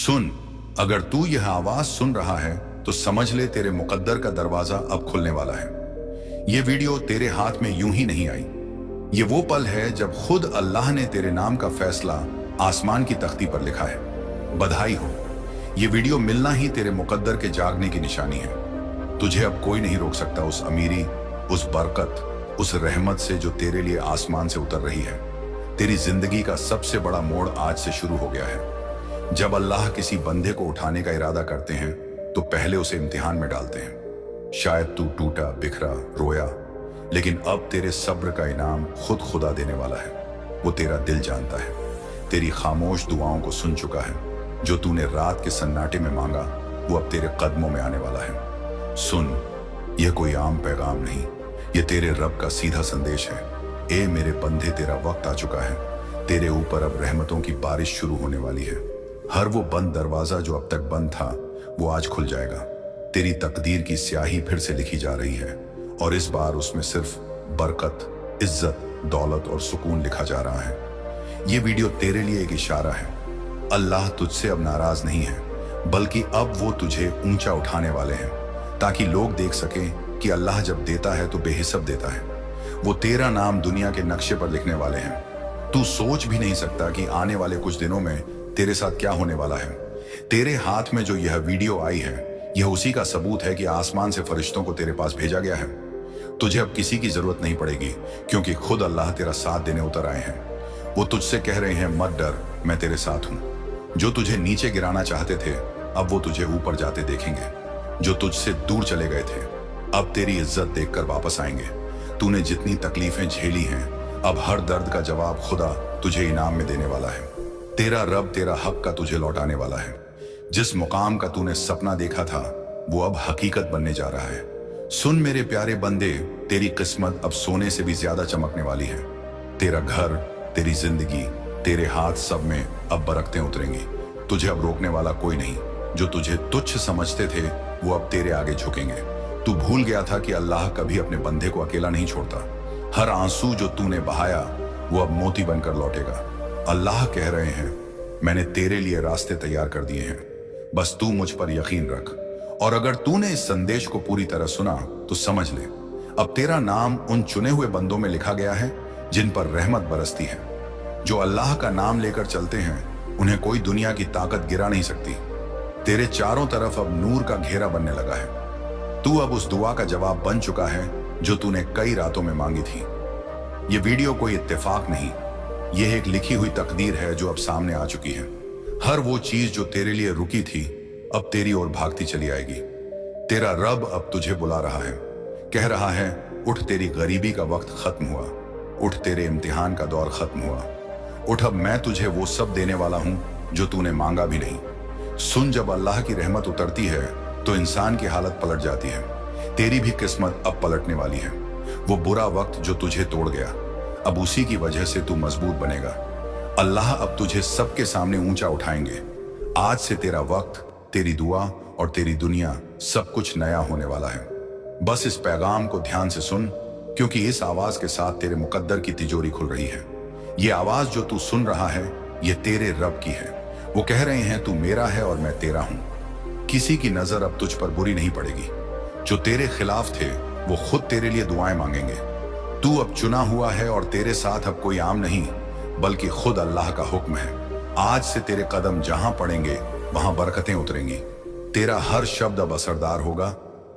सुन, अगर तू यह आवाज सुन रहा है तो समझ ले तेरे मुकद्दर का दरवाजा अब खुलने वाला है। ये वीडियो तेरे हाथ में यूं ही नहीं आई। ये वो पल है जब खुद अल्लाह ने तेरे नाम का फैसला आसमान की तख्ती पर लिखा है। बधाई हो, ये वीडियो मिलना ही तेरे मुकद्दर के जागने की निशानी है। तुझे अब कोई नहीं रोक सकता उस अमीरी, उस बरकत, उस रहमत से जो तेरे लिए आसमान से उतर रही है। तेरी जिंदगी का सबसे बड़ा मोड़ आज से शुरू हो गया है। जब अल्लाह किसी बंदे को उठाने का इरादा करते हैं तो पहले उसे इम्तिहान में डालते हैं। शायद तू टूटा, बिखरा, रोया, लेकिन अब तेरे सब्र का इनाम खुद खुदा देने वाला है। वो तेरा दिल जानता है, तेरी खामोश दुआओं को सुन चुका है। जो तूने रात के सन्नाटे में मांगा वो अब तेरे कदमों में आने वाला है। सुन, यह कोई आम पैगाम नहीं, ये तेरे रब का सीधा संदेश है। ए मेरे बंदे, तेरा वक्त आ चुका है। तेरे ऊपर अब रहमतों की बारिश शुरू होने वाली है। हर वो बंद दरवाजा जो अब तक बंद था वो आज खुल जाएगा। तेरी तकदीर की स्याही फिर से लिखी जा रही है और इस बार उसमें सिर्फ बरकत, इज्जत, दौलत और सुकून लिखा जा रहा है। ये वीडियो तेरे लिए एक इशारा है। अल्लाह तुझसे अब नाराज नहीं है, बल्कि अब वो तुझे ऊंचा उठाने वाले हैं, ताकि लोग देख सकें कि अल्लाह जब देता है तो बेहिसाब देता है। वो तेरा नाम दुनिया के नक्शे पर लिखने वाले हैं। तू सोच भी नहीं सकता कि आने वाले कुछ दिनों में तेरे साथ क्या होने वाला है। तेरे हाथ में जो यह वीडियो आई है, यह उसी का सबूत है कि आसमान से फरिश्तों को तेरे पास भेजा गया है। तुझे अब किसी की जरूरत नहीं पड़ेगी, क्योंकि खुद अल्लाह तेरा साथ देने उतर आए हैं। वो तुझसे कह रहे हैं, मत डर, मैं तेरे साथ हूं। जो तुझे नीचे गिराना चाहते थे अब वो तुझे ऊपर जाते देखेंगे। जो तुझसे दूर चले गए थे अब तेरी इज्जत देखकर वापस आएंगे। तूने जितनी तकलीफें झेली हैं, अब हर दर्द का जवाब खुदा तुझे इनाम में देने वाला है। तेरा रब तेरा हक का तुझे लौटाने वाला है। जिस मुकाम का तूने सपना देखा था वो अब हकीकत बनने जा रहा है। सुन मेरे प्यारे बंदे, तेरी किस्मत अब सोने से भी ज्यादा चमकने वाली है। तेरा घर, तेरी जिंदगी, तेरे हाथ, सब में अब बरकतें उतरेंगी। तुझे अब रोकने वाला कोई नहीं। जो तुझे तुच्छ समझते थे वो अब तेरे आगे झुकेंगे। तू भूल गया था कि अल्लाह कभी अपने बंदे को अकेला नहीं छोड़ता। हर आंसू जो तूने बहाया वो अब मोती बनकर लौटेगा। अल्लाह कह रहे हैं, मैंने तेरे लिए रास्ते तैयार कर दिए हैं, बस तू मुझ पर यकीन रख। और अगर तूने इस संदेश को पूरी तरह सुना तो समझ ले, अब तेरा नाम उन चुने हुए बंदों में लिखा गया है जिन पर रहमत बरसती है। जो अल्लाह का नाम लेकर चलते हैं उन्हें कोई दुनिया की ताकत गिरा नहीं सकती। तेरे चारों तरफ अब नूर का घेरा बनने लगा है। तू अब उस दुआ का जवाब बन चुका है जो तूने कई रातों में मांगी थी। ये वीडियो कोई इत्तेफाक नहीं, यह एक लिखी हुई तकदीर है जो अब सामने आ चुकी है। हर वो चीज जो तेरे लिए रुकी थी अब तेरी ओर भागती चली आएगी। तेरा रब अब तुझे बुला रहा है, कह रहा है, उठ, तेरी गरीबी का वक्त खत्म हुआ। उठ, तेरे इम्तिहान का दौर खत्म हुआ। उठ, अब मैं तुझे वो सब देने वाला हूं जो तूने मांगा भी नहीं। सुन, जब अल्लाह की रहमत उतरती है तो इंसान की हालत पलट जाती है। तेरी भी किस्मत अब पलटने वाली है। वो बुरा वक्त जो तुझे तोड़ गया, अब उसी की वजह से तू मजबूत बनेगा। अल्लाह अब तुझे सबके सामने ऊंचा उठाएंगे। आज से तेरा वक्त, तेरी दुआ और तेरी दुनिया सब कुछ नया होने वाला है। बस इस पैगाम को ध्यान से सुन, क्योंकि इस आवाज के साथ तेरे मुकद्दर की तिजोरी खुल रही है। ये आवाज जो तू सुन रहा है ये तेरे रब की है। वो कह रहे हैं, तू मेरा है और मैं तेरा हूं। किसी की नजर अब तुझ पर बुरी नहीं पड़ेगी। जो तेरे खिलाफ थे वो खुद तेरे लिए दुआएं मांगेंगे। तू अब चुना हुआ है और तेरे साथ अब कोई आम नहीं बल्कि खुद अल्लाह का हुक्म है। आज से तेरे कदम जहां पड़ेंगे वहां बरकतें उतरेंगी। तेरा हर शब्द अब असरदार होगा,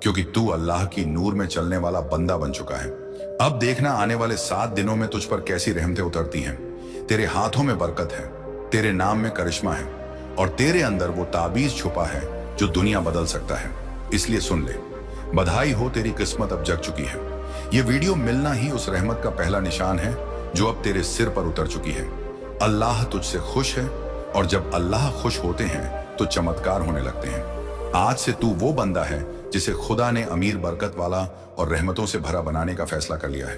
क्योंकि तू अल्लाह की नूर में चलने वाला बंदा बन चुका है। अब देखना आने वाले 7 दिनों में तुझ पर कैसी रहमतें उतरती हैं। तेरे हाथों में बरकत है, तेरे नाम में करिश्मा है और तेरे अंदर वो ताबीज छुपा है जो दुनिया बदल सकता है। इसलिए सुन ले, बधाई हो, तेरी किस्मत अब जग चुकी है। ये वीडियो मिलना ही उस रहमत का पहला निशान है जो अब तेरे सिर पर उतर चुकी है। अल्लाह तुझसे खुश है और जब अल्लाह खुश होते हैं तो चमत्कार होने लगते हैं। आज से तू वो बंदा है जिसे खुदा ने अमीर, बरकत वाला और रहमतों से भरा बनाने का फैसला कर लिया है।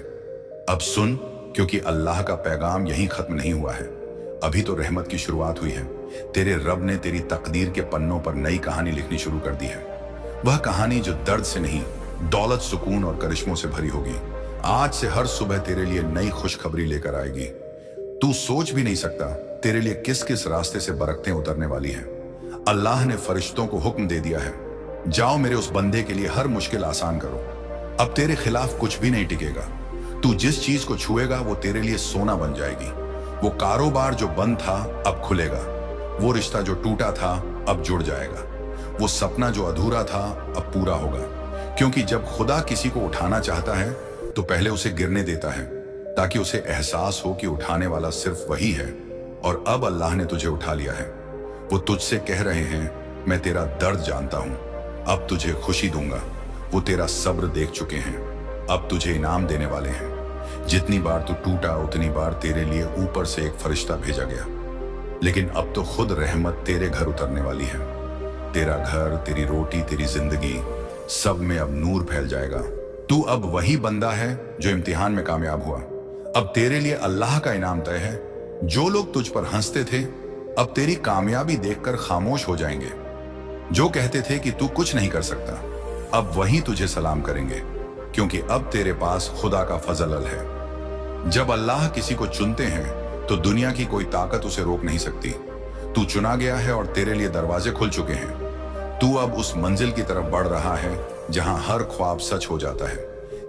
अब सुन, क्योंकि अल्लाह का पैगाम यहीं खत्म नहीं हुआ है, अभी तो रहमत की शुरुआत हुई है। तेरे रब ने तेरी तकदीर के पन्नों पर नई कहानी लिखनी शुरू कर दी है। वह कहानी जो दर्द से नहीं, दौलत, सुकून और करिश्मों से भरी होगी। आज से हर सुबह तेरे लिए नई खुशखबरी लेकर आएगी। तू सोच भी नहीं सकता तेरे लिए किस किस रास्ते से बरकतें उतरने वाली हैं। अल्लाह ने फरिश्तों को हुक्म दे दिया है, जाओ मेरे उस बंदे के लिए हर मुश्किल आसान करो। अब तेरे खिलाफ कुछ भी नहीं टिकेगा। तू जिस चीज को छुएगा वो तेरे लिए सोना बन जाएगी। वो कारोबार जो बंद था अब खुलेगा, वो रिश्ता जो टूटा था अब जुड़ जाएगा, वो सपना जो अधूरा था अब पूरा होगा। क्योंकि जब खुदा किसी को उठाना चाहता है तो पहले उसे गिरने देता है, ताकि उसे एहसास हो कि उठाने वाला सिर्फ वही है। और अब अल्लाह ने तुझे उठा लिया है। वो तुझसे कह रहे हैं, मैं तेरा दर्द जानता हूं, अब तुझे खुशी दूंगा। वो तेरा सब्र देख चुके हैं, अब तुझे इनाम देने वाले हैं। जितनी बार तू टूटा उतनी बार तेरे लिए ऊपर से एक फरिश्ता भेजा गया। लेकिन अब तो खुद रहमत तेरे घर उतरने वाली है। तेरा घर, तेरी रोटी, तेरी जिंदगी, सब में अब नूर फैल जाएगा। तू अब वही बंदा है जो इम्तिहान में कामयाब हुआ। अब तेरे लिए अल्लाह का इनाम तय है। जो लोग तुझ पर हंसते थे अब तेरी कामयाबी देखकर खामोश हो जाएंगे। जो कहते थे कि तू कुछ नहीं कर सकता, अब वही तुझे सलाम करेंगे, क्योंकि अब तेरे पास खुदा का फजल है। जब अल्लाह किसी को चुनते हैं तो दुनिया की कोई ताकत उसे रोक नहीं सकती। तू चुना गया है और तेरे लिए दरवाजे खुल चुके हैं। तू अब उस मंजिल की तरफ बढ़ रहा है जहां हर ख्वाब सच हो जाता है।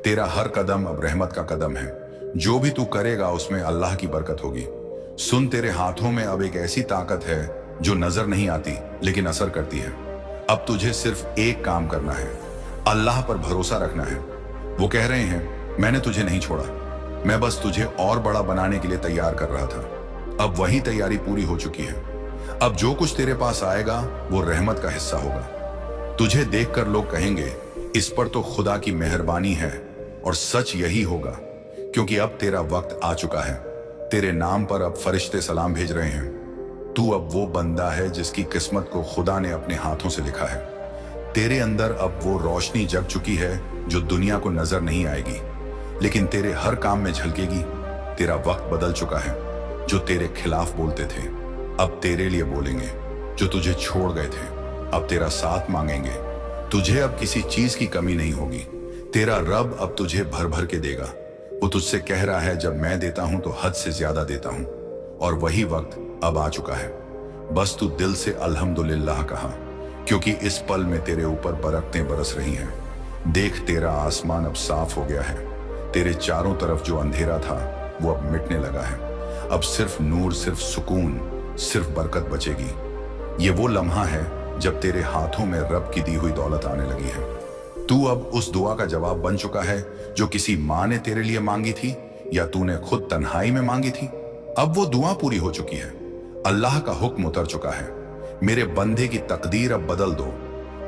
तेरा हर कदम अब रहमत का कदम है। जो भी तू करेगा उसमें अल्लाह की बरकत होगी। सुन, तेरे हाथों में अब एक ऐसी ताकत है जो नजर नहीं आती लेकिन असर करती है। अब तुझे सिर्फ एक काम करना है, अल्लाह पर भरोसा रखना है। वो कह रहे हैं, मैंने तुझे नहीं छोड़ा, मैं बस तुझे और बड़ा बनाने के लिए तैयार कर रहा था। अब वही तैयारी पूरी हो चुकी है। अब जो कुछ तेरे पास आएगा वो रहमत का हिस्सा होगा। तुझे देखकर लोग कहेंगे, इस पर तो खुदा की मेहरबानी है। और सच यही होगा, क्योंकि अब तेरा वक्त आ चुका है। तेरे नाम पर अब फरिश्ते सलाम भेज रहे हैं। तू अब वो बंदा है जिसकी किस्मत को खुदा ने अपने हाथों से लिखा है। तेरे अंदर अब वो रोशनी जग चुकी है जो दुनिया को नजर नहीं आएगी, लेकिन तेरे हर काम में झलकेगी। तेरा वक्त बदल चुका है। जो तेरे खिलाफ बोलते थे अब तेरे लिए बोलेंगे। जो तुझे छोड़ गए थे अब तेरा साथ मांगेंगे। तुझे अब किसी चीज की कमी नहीं होगी। तेरा रब अब तुझे भर भर के देगा। वो तुझसे कह रहा है, जब मैं देता हूं तो हद से ज्यादा देता हूं। और वही वक्त अब आ चुका है। बस तू दिल से अल्हम्दुलिल्लाह कहा, क्योंकि इस पल में तेरे ऊपर बरकतें बरस रही हैं। देख, तेरा आसमान अब साफ हो गया है। तेरे चारों तरफ जो अंधेरा था वो अब मिटने लगा है। अब सिर्फ नूर, सिर्फ सुकून, सिर्फ बरकत बचेगी। ये वो लम्हा है जब तेरे हाथों में रब की दी हुई दौलत आने लगी है। तू अब उस दुआ का जवाब बन चुका है जो किसी माँ ने तेरे लिए मांगी थी या तूने खुद तन्हाई में मांगी थी। अब वो दुआ पूरी हो चुकी है। अल्लाह का हुक्म उतर चुका है। मेरे बंदे की तकदीर अब बदल दो।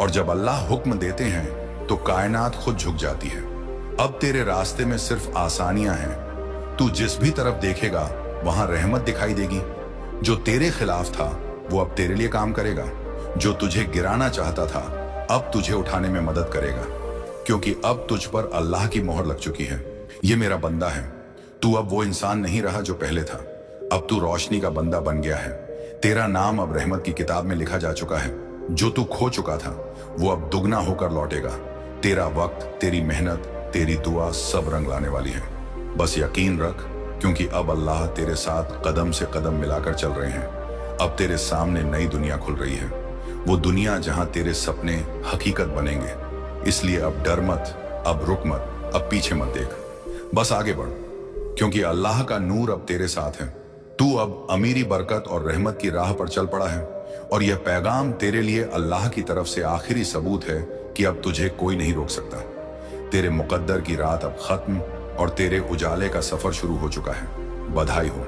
और जब अल्लाह हुक्म देते हैं तो कायनात खुद झुक जाती है। अब तेरे रास्ते में सिर्फ आसानियां हैं। तू जिस भी तरफ देखेगा वहां रहमत दिखाई देगी। जो तेरे खिलाफ था वो अब तेरे लिए काम करेगा। जो तुझे गिराना चाहता था अब तुझे उठाने में मदद करेगा, क्योंकि अब तुझ पर अल्लाह की मोहर लग चुकी है। ये मेरा बंदा है। तू अब वो इंसान नहीं रहा जो पहले था। अब तू रोशनी का बंदा बन गया है। तेरा नाम अब रहमत की किताब में लिखा जा चुका है। जो तू खो चुका था वो अब दुगना होकर लौटेगा। तेरा वक्त, तेरी मेहनत, तेरी दुआ सब रंग लाने वाली है। बस यकीन रख, क्योंकि अब अल्लाह तेरे साथ कदम से कदम मिलाकर चल रहे हैं। अब तेरे सामने नई दुनिया खुल रही है, वो दुनिया जहां तेरे सपने हकीकत बनेंगे। इसलिए अब डर मत, अब रुक मत, अब पीछे मत देख, बस आगे बढ़, क्योंकि अल्लाह का नूर अब तेरे साथ है। तू अब अमीरी, बरकत और रहमत की राह पर चल पड़ा है। और यह पैगाम तेरे लिए अल्लाह की तरफ से आखिरी सबूत है कि अब तुझे कोई नहीं रोक सकता। तेरे मुकद्दर की रात अब खत्म और तेरे उजाले का सफर शुरू हो चुका है। बधाई हो,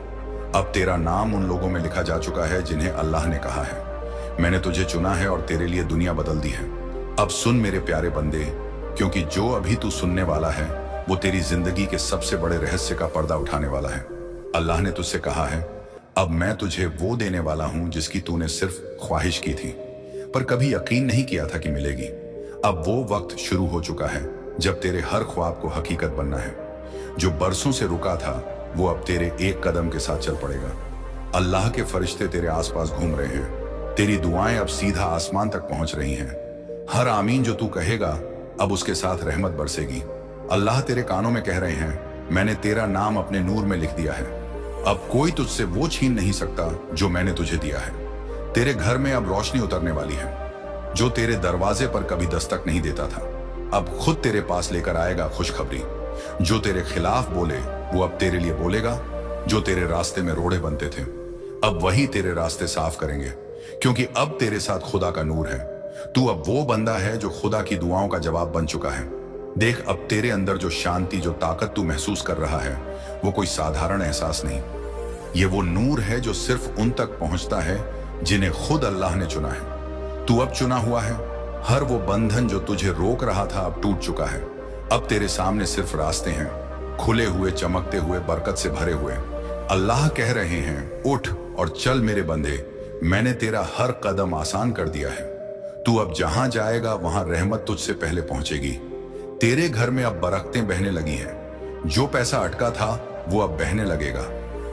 अब तेरा नाम उन लोगों में लिखा जा चुका है जिन्हें अल्लाह ने कहा है, मैंने तुझे चुना है और तेरे लिए दुनिया बदल दी है। अब सुन मेरे प्यारे बंदे, क्योंकि जो अभी तू सुनने वाला है वो तेरी जिंदगी के सबसे बड़े रहस्य का पर्दा उठाने वाला है। अल्लाह ने तुझसे कहा है, अब मैं तुझे वो देने वाला हूं जिसकी तूने सिर्फ ख्वाहिश की थी पर कभी यकीन नहीं किया था कि मिलेगी। अब वो वक्त शुरू हो चुका है जब तेरे हर ख्वाब को हकीकत बनना है। जो बरसों से रुका था वो अब तेरे एक कदम के साथ चल पड़ेगा। अल्लाह के फरिश्ते तेरे आसपास घूम रहे हैं। तेरी दुआएं अब सीधा आसमान तक पहुंच रही हैं। हर आमीन जो तू कहेगा अब उसके साथ रहमत बरसेगी। अल्लाह तेरे कानों में कह रहे हैं, मैंने तेरा नाम अपने नूर में लिख दिया है। अब कोई तुझसे वो छीन नहीं सकता जो मैंने तुझे दिया है। तेरे घर में अब रोशनी उतरने वाली है। जो तेरे दरवाजे पर कभी दस्तक नहीं देता था, अब खुद तेरे पास लेकर आएगा खुशखबरी। जो तेरे खिलाफ बोले वो अब तेरे लिए बोलेगा। जो तेरे रास्ते में रोड़े बनते थे, अब वही तेरे रास्ते साफ करेंगे, क्योंकि अब तेरे साथ खुदा का नूर है। तू अब वो बंदा है जो खुदा की दुआओं का जवाब बन चुका है। देख, अब तेरे अंदर जो शांति, जो ताकत तू महसूस कर रहा है, वो कोई साधारण एहसास नहीं। ये वो नूर है जो सिर्फ उन तक पहुंचता है जिन्हें खुद अल्लाह ने चुना है। तू अब चुना हुआ है। हर वो बंधन जो तुझे रोक रहा था अब टूट चुका है। अब तेरे सामने सिर्फ रास्ते हैं, खुले हुए, चमकते हुए, बरकत से भरे हुए। अल्लाह कह रहे हैं, उठ और चल मेरे बंदे, मैंने तेरा हर कदम आसान कर दिया है। तू अब जहां जाएगा वहां रहमत तुझसे पहले पहुंचेगी। तेरे घर में अब बरकतें बहने लगी हैं। जो पैसा अटका था वो अब बहने लगेगा।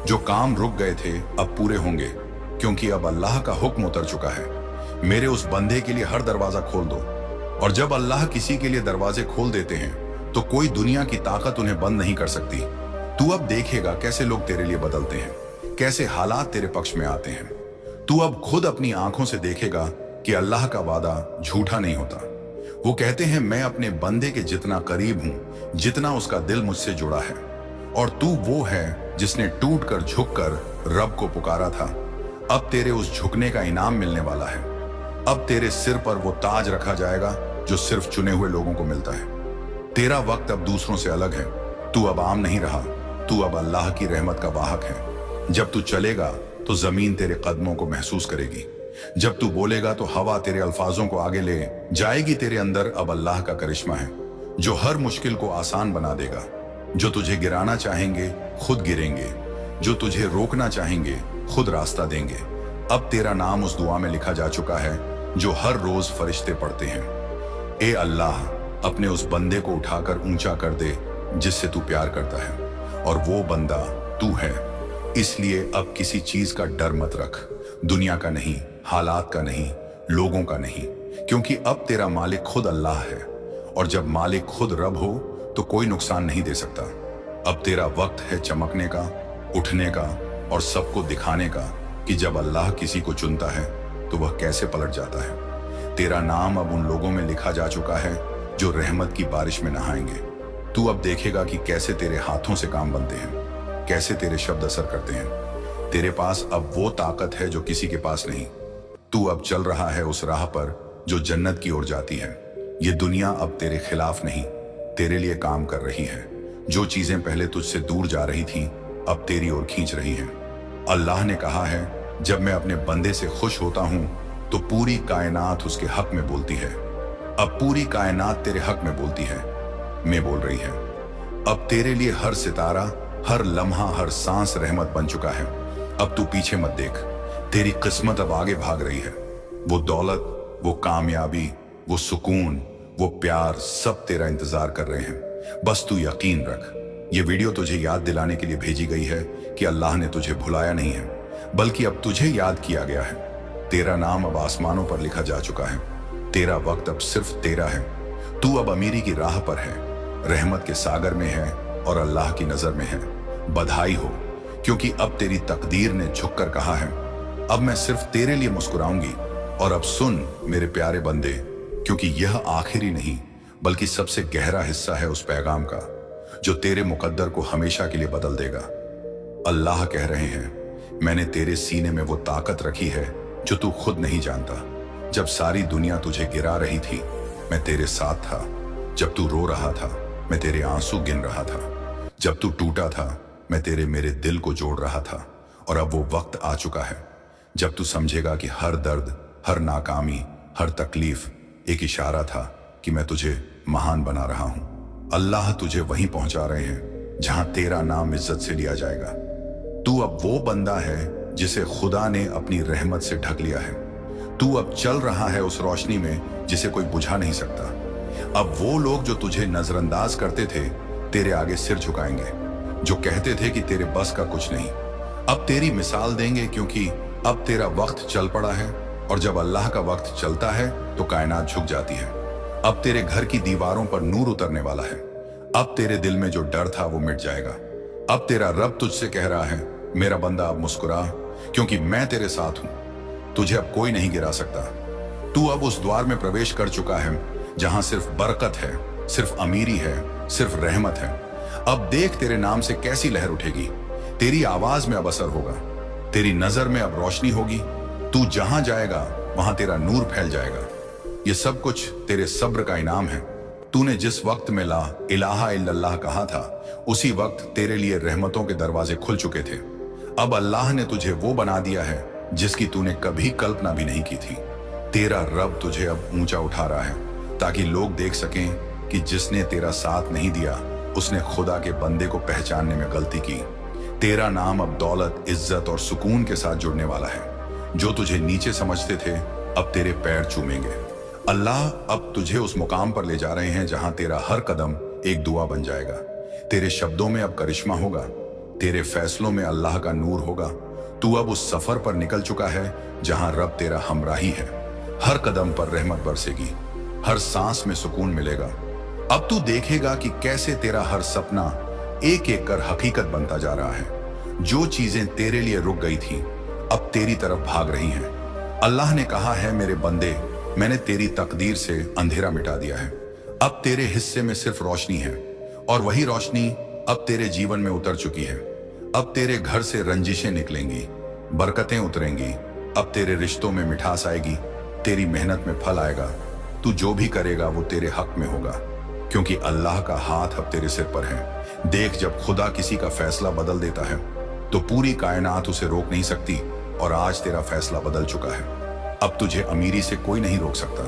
जो काम रुक गए थे अब पूरे होंगे, क्योंकि अब अल्लाह का हुक्म उतर चुका है। मेरे उस बंदे के लिए हर दरवाजा खोल दो। और जब अल्लाह किसी के लिए दरवाजे खोल देते हैं तो कोई दुनिया की ताकत उन्हें बंद नहीं कर सकती। तू अब देखेगा कैसे लोग तेरे लिए बदलते हैं, कैसे हालात तेरे पक्ष में आते हैं। तू अब खुद अपनी आंखों से देखेगा कि अल्लाह का वादा झूठा नहीं होता। वो कहते हैं, मैं अपने बंदे के जितना करीब हूं जितना उसका दिल मुझसे जुड़ा है। और तू वो है जिसने टूट कर झुक कर रब को पुकारा था। अब तेरे उस झुकने का इनाम मिलने वाला है। अब तेरे सिर पर वो ताज रखा जाएगा जो सिर्फ चुने हुए लोगों को मिलता है। तेरा वक्त अब दूसरों से अलग है। तू अब आम नहीं रहा, तू अब अल्लाह की रहमत का वाहक है। जब तू चलेगा तो जमीन तेरे कदमों को महसूस करेगी। जब तू बोलेगा तो हवा तेरे अल्फाजों को आगे ले जाएगी। तेरे अंदर अब अल्लाह का करिश्मा है जो हर मुश्किल को आसान बना देगा। जो तुझे गिराना चाहेंगे खुद गिरेंगे, जो तुझे रोकना चाहेंगे खुद रास्ता देंगे। अब तेरा नाम उस दुआ में लिखा जा चुका है जो हर रोज फरिश्ते पढ़ते हैं। ए अल्लाह, अपने उस बंदे को उठाकर ऊंचा कर दे जिससे तू प्यार करता है, और वो बंदा तू है। इसलिए अब किसी चीज का डर मत रख, दुनिया का नहीं, हालात का नहीं, लोगों का नहीं, क्योंकि अब तेरा मालिक खुद अल्लाह है। और जब मालिक खुद रब हो तो कोई नुकसान नहीं दे सकता। अब तेरा वक्त है चमकने का, उठने का और सबको दिखाने का कि जब अल्लाह किसी को चुनता है तो वह कैसे पलट जाता है। तेरा नाम अब उन लोगों में लिखा जा चुका है जो रहमत की बारिश में नहाएंगे। तू अब देखेगा कि कैसे तेरे हाथों से काम बनते हैं, कैसे तेरे शब्द असर करते हैं। तेरे पास अब वो ताकत है जो किसी के पास नहीं। तू अब चल रहा है उस राह पर जो जन्नत की ओर जाती है। ये दुनिया अब तेरे खिलाफ नहीं, तेरे लिए काम कर रही है। जो चीजें पहले तुझसे दूर जा रही थीं, अब तेरी ओर खींच रही हैं। अल्लाह ने कहा है, जब मैं अपने बंदे से खुश होता हूं तो पूरी कायनात उसके हक में बोलती है। अब पूरी कायनात तेरे हक में बोलती है, मैं बोल रही है। अब तेरे लिए हर सितारा, हर लम्हा, हर सांस रहमत बन चुका है। अब तू पीछे मत देख, तेरी किस्मत अब आगे भाग रही है। वो दौलत, वो कामयाबी, वो सुकून, वो प्यार, सब तेरा इंतजार कर रहे हैं। बस तू यकीन रख। ये वीडियो तुझे याद दिलाने के लिए भेजी गई है कि अल्लाह ने तुझे भुलाया नहीं है, बल्कि अब तुझे याद किया गया है। तेरा नाम अब आसमानों पर लिखा जा चुका है। तेरा वक्त अब सिर्फ तेरा है। तू अब अमीरी की राह पर है, रहमत के सागर में है और अल्लाह की नजर में है। बधाई हो, क्योंकि अब तेरी तकदीर ने झुककर कहा है, अब मैं सिर्फ तेरे लिए मुस्कुराऊंगी। और अब सुन मेरे प्यारे बंदे, क्योंकि यह आखिरी नहीं बल्कि सबसे गहरा हिस्सा है उस पैगाम का जो तेरे मुकद्दर को हमेशा के लिए बदल देगा। अल्लाह कह रहे हैं, मैंने तेरे सीने में वो ताकत रखी है जो तू खुद नहीं जानता। जब सारी दुनिया तुझे गिरा रही थी, मैं तेरे साथ था। जब तू रो रहा था, मैं तेरे आंसू गिन रहा था। जब तू टूटा था, मैं मेरे दिल को जोड़ रहा था। और अब वो वक्त आ चुका है जब तू समझेगा कि हर दर्द, हर नाकामी, हर तकलीफ एक इशारा था कि मैं तुझे महान बना रहा हूं। अल्लाह तुझे वहीं पहुंचा रहे हैं जहां तेरा नाम इज्जत से लिया जाएगा। तू अब वो बंदा है जिसे खुदा ने अपनी रहमत से ढक लिया है। तू अब चल रहा है उस रोशनी में जिसे कोई बुझा नहीं सकता। अब वो लोग जो तुझे नजरअंदाज करते थे, तेरे आगे सिर झुकाएंगे। जो कहते थे कि तेरे बस का कुछ नहीं, अब तेरी मिसाल देंगे, क्योंकि अब तेरा वक्त चल पड़ा है। और जब अल्लाह का वक्त चलता है तो कायनात झुक जाती है। अब तेरे घर की दीवारों पर नूर उतरने वाला है। अब तेरे दिल में जो डर था वो मिट जाएगा। अब तेरा रब तुझसे कह रहा है, मेरा बंदा अब मुस्कुरा, क्योंकि मैं तेरे साथ हूं। तुझे अब कोई नहीं गिरा सकता। तू अब उस द्वार में प्रवेश कर चुका है जहां सिर्फ बरकत है, सिर्फ अमीरी है, सिर्फ रहमत है। अब देख तेरे नाम से कैसी लहर उठेगी। तेरी आवाज में अब असर होगा, तेरी नजर में अब रोशनी होगी। तू जहां जाएगा वहां तेरा नूर फैल जाएगा। ये सब कुछ तेरे सब्र का इनाम है। तूने जिस वक्त में ला इलाहा इल्लल्लाह कहा था, उसी वक्त तेरे लिए रहमतों के दरवाजे खुल चुके थे। अब अल्लाह ने तुझे वो बना दिया है जिसकी तूने कभी कल्पना भी नहीं की थी। तेरा रब तुझे अब ऊंचा उठा रहा है ताकि लोग देख सकें कि जिसने तेरा साथ नहीं दिया उसने खुदा के बंदे को पहचानने में गलती की। तेरा नाम अब दौलत, इज्जत और सुकून के साथ जुड़ने वाला है। जो तुझे नीचे समझते थे अब तेरे पैर चूमेंगे। अल्लाह अब तुझे उस मुकाम पर ले जा रहे हैं जहां तेरा हर कदम एक दुआ बन जाएगा। तेरे शब्दों में अब करिश्मा होगा, तेरे फैसलों में अल्लाह का नूर होगा। तू अब उस सफर पर निकल चुका है जहां रब तेरा हमराही है। हर कदम पर रहमत बरसेगी, हर सांस में सुकून मिलेगा। अब तू देखेगा कि कैसे तेरा हर सपना एक एक कर हकीकत बनता जा रहा है। जो चीजें तेरे लिए रुक गई थी अब तेरी तरफ भाग रही हैं। अल्लाह ने कहा है, मेरे बंदे, मैंने तेरी तकदीर से अंधेरा मिटा दिया है। अब तेरे हिस्से में सिर्फ रोशनी है और वही रोशनी अब तेरे जीवन में उतर चुकी है। अब तेरे घर से रंजिशें निकलेंगी, बरकतें उतरेंगी। अब तेरे रिश्तों में मिठास आएगी, तेरी मेहनत में फल आएगा। तू जो भी करेगा वो तेरे हक में होगा, क्योंकि अल्लाह का हाथ अब तेरे सिर पर है। देख, जब खुदा किसी का फैसला बदल देता है तो पूरी कायनात उसे रोक नहीं सकती। और आज तेरा फैसला बदल चुका है। अब तुझे अमीरी से कोई नहीं रोक सकता।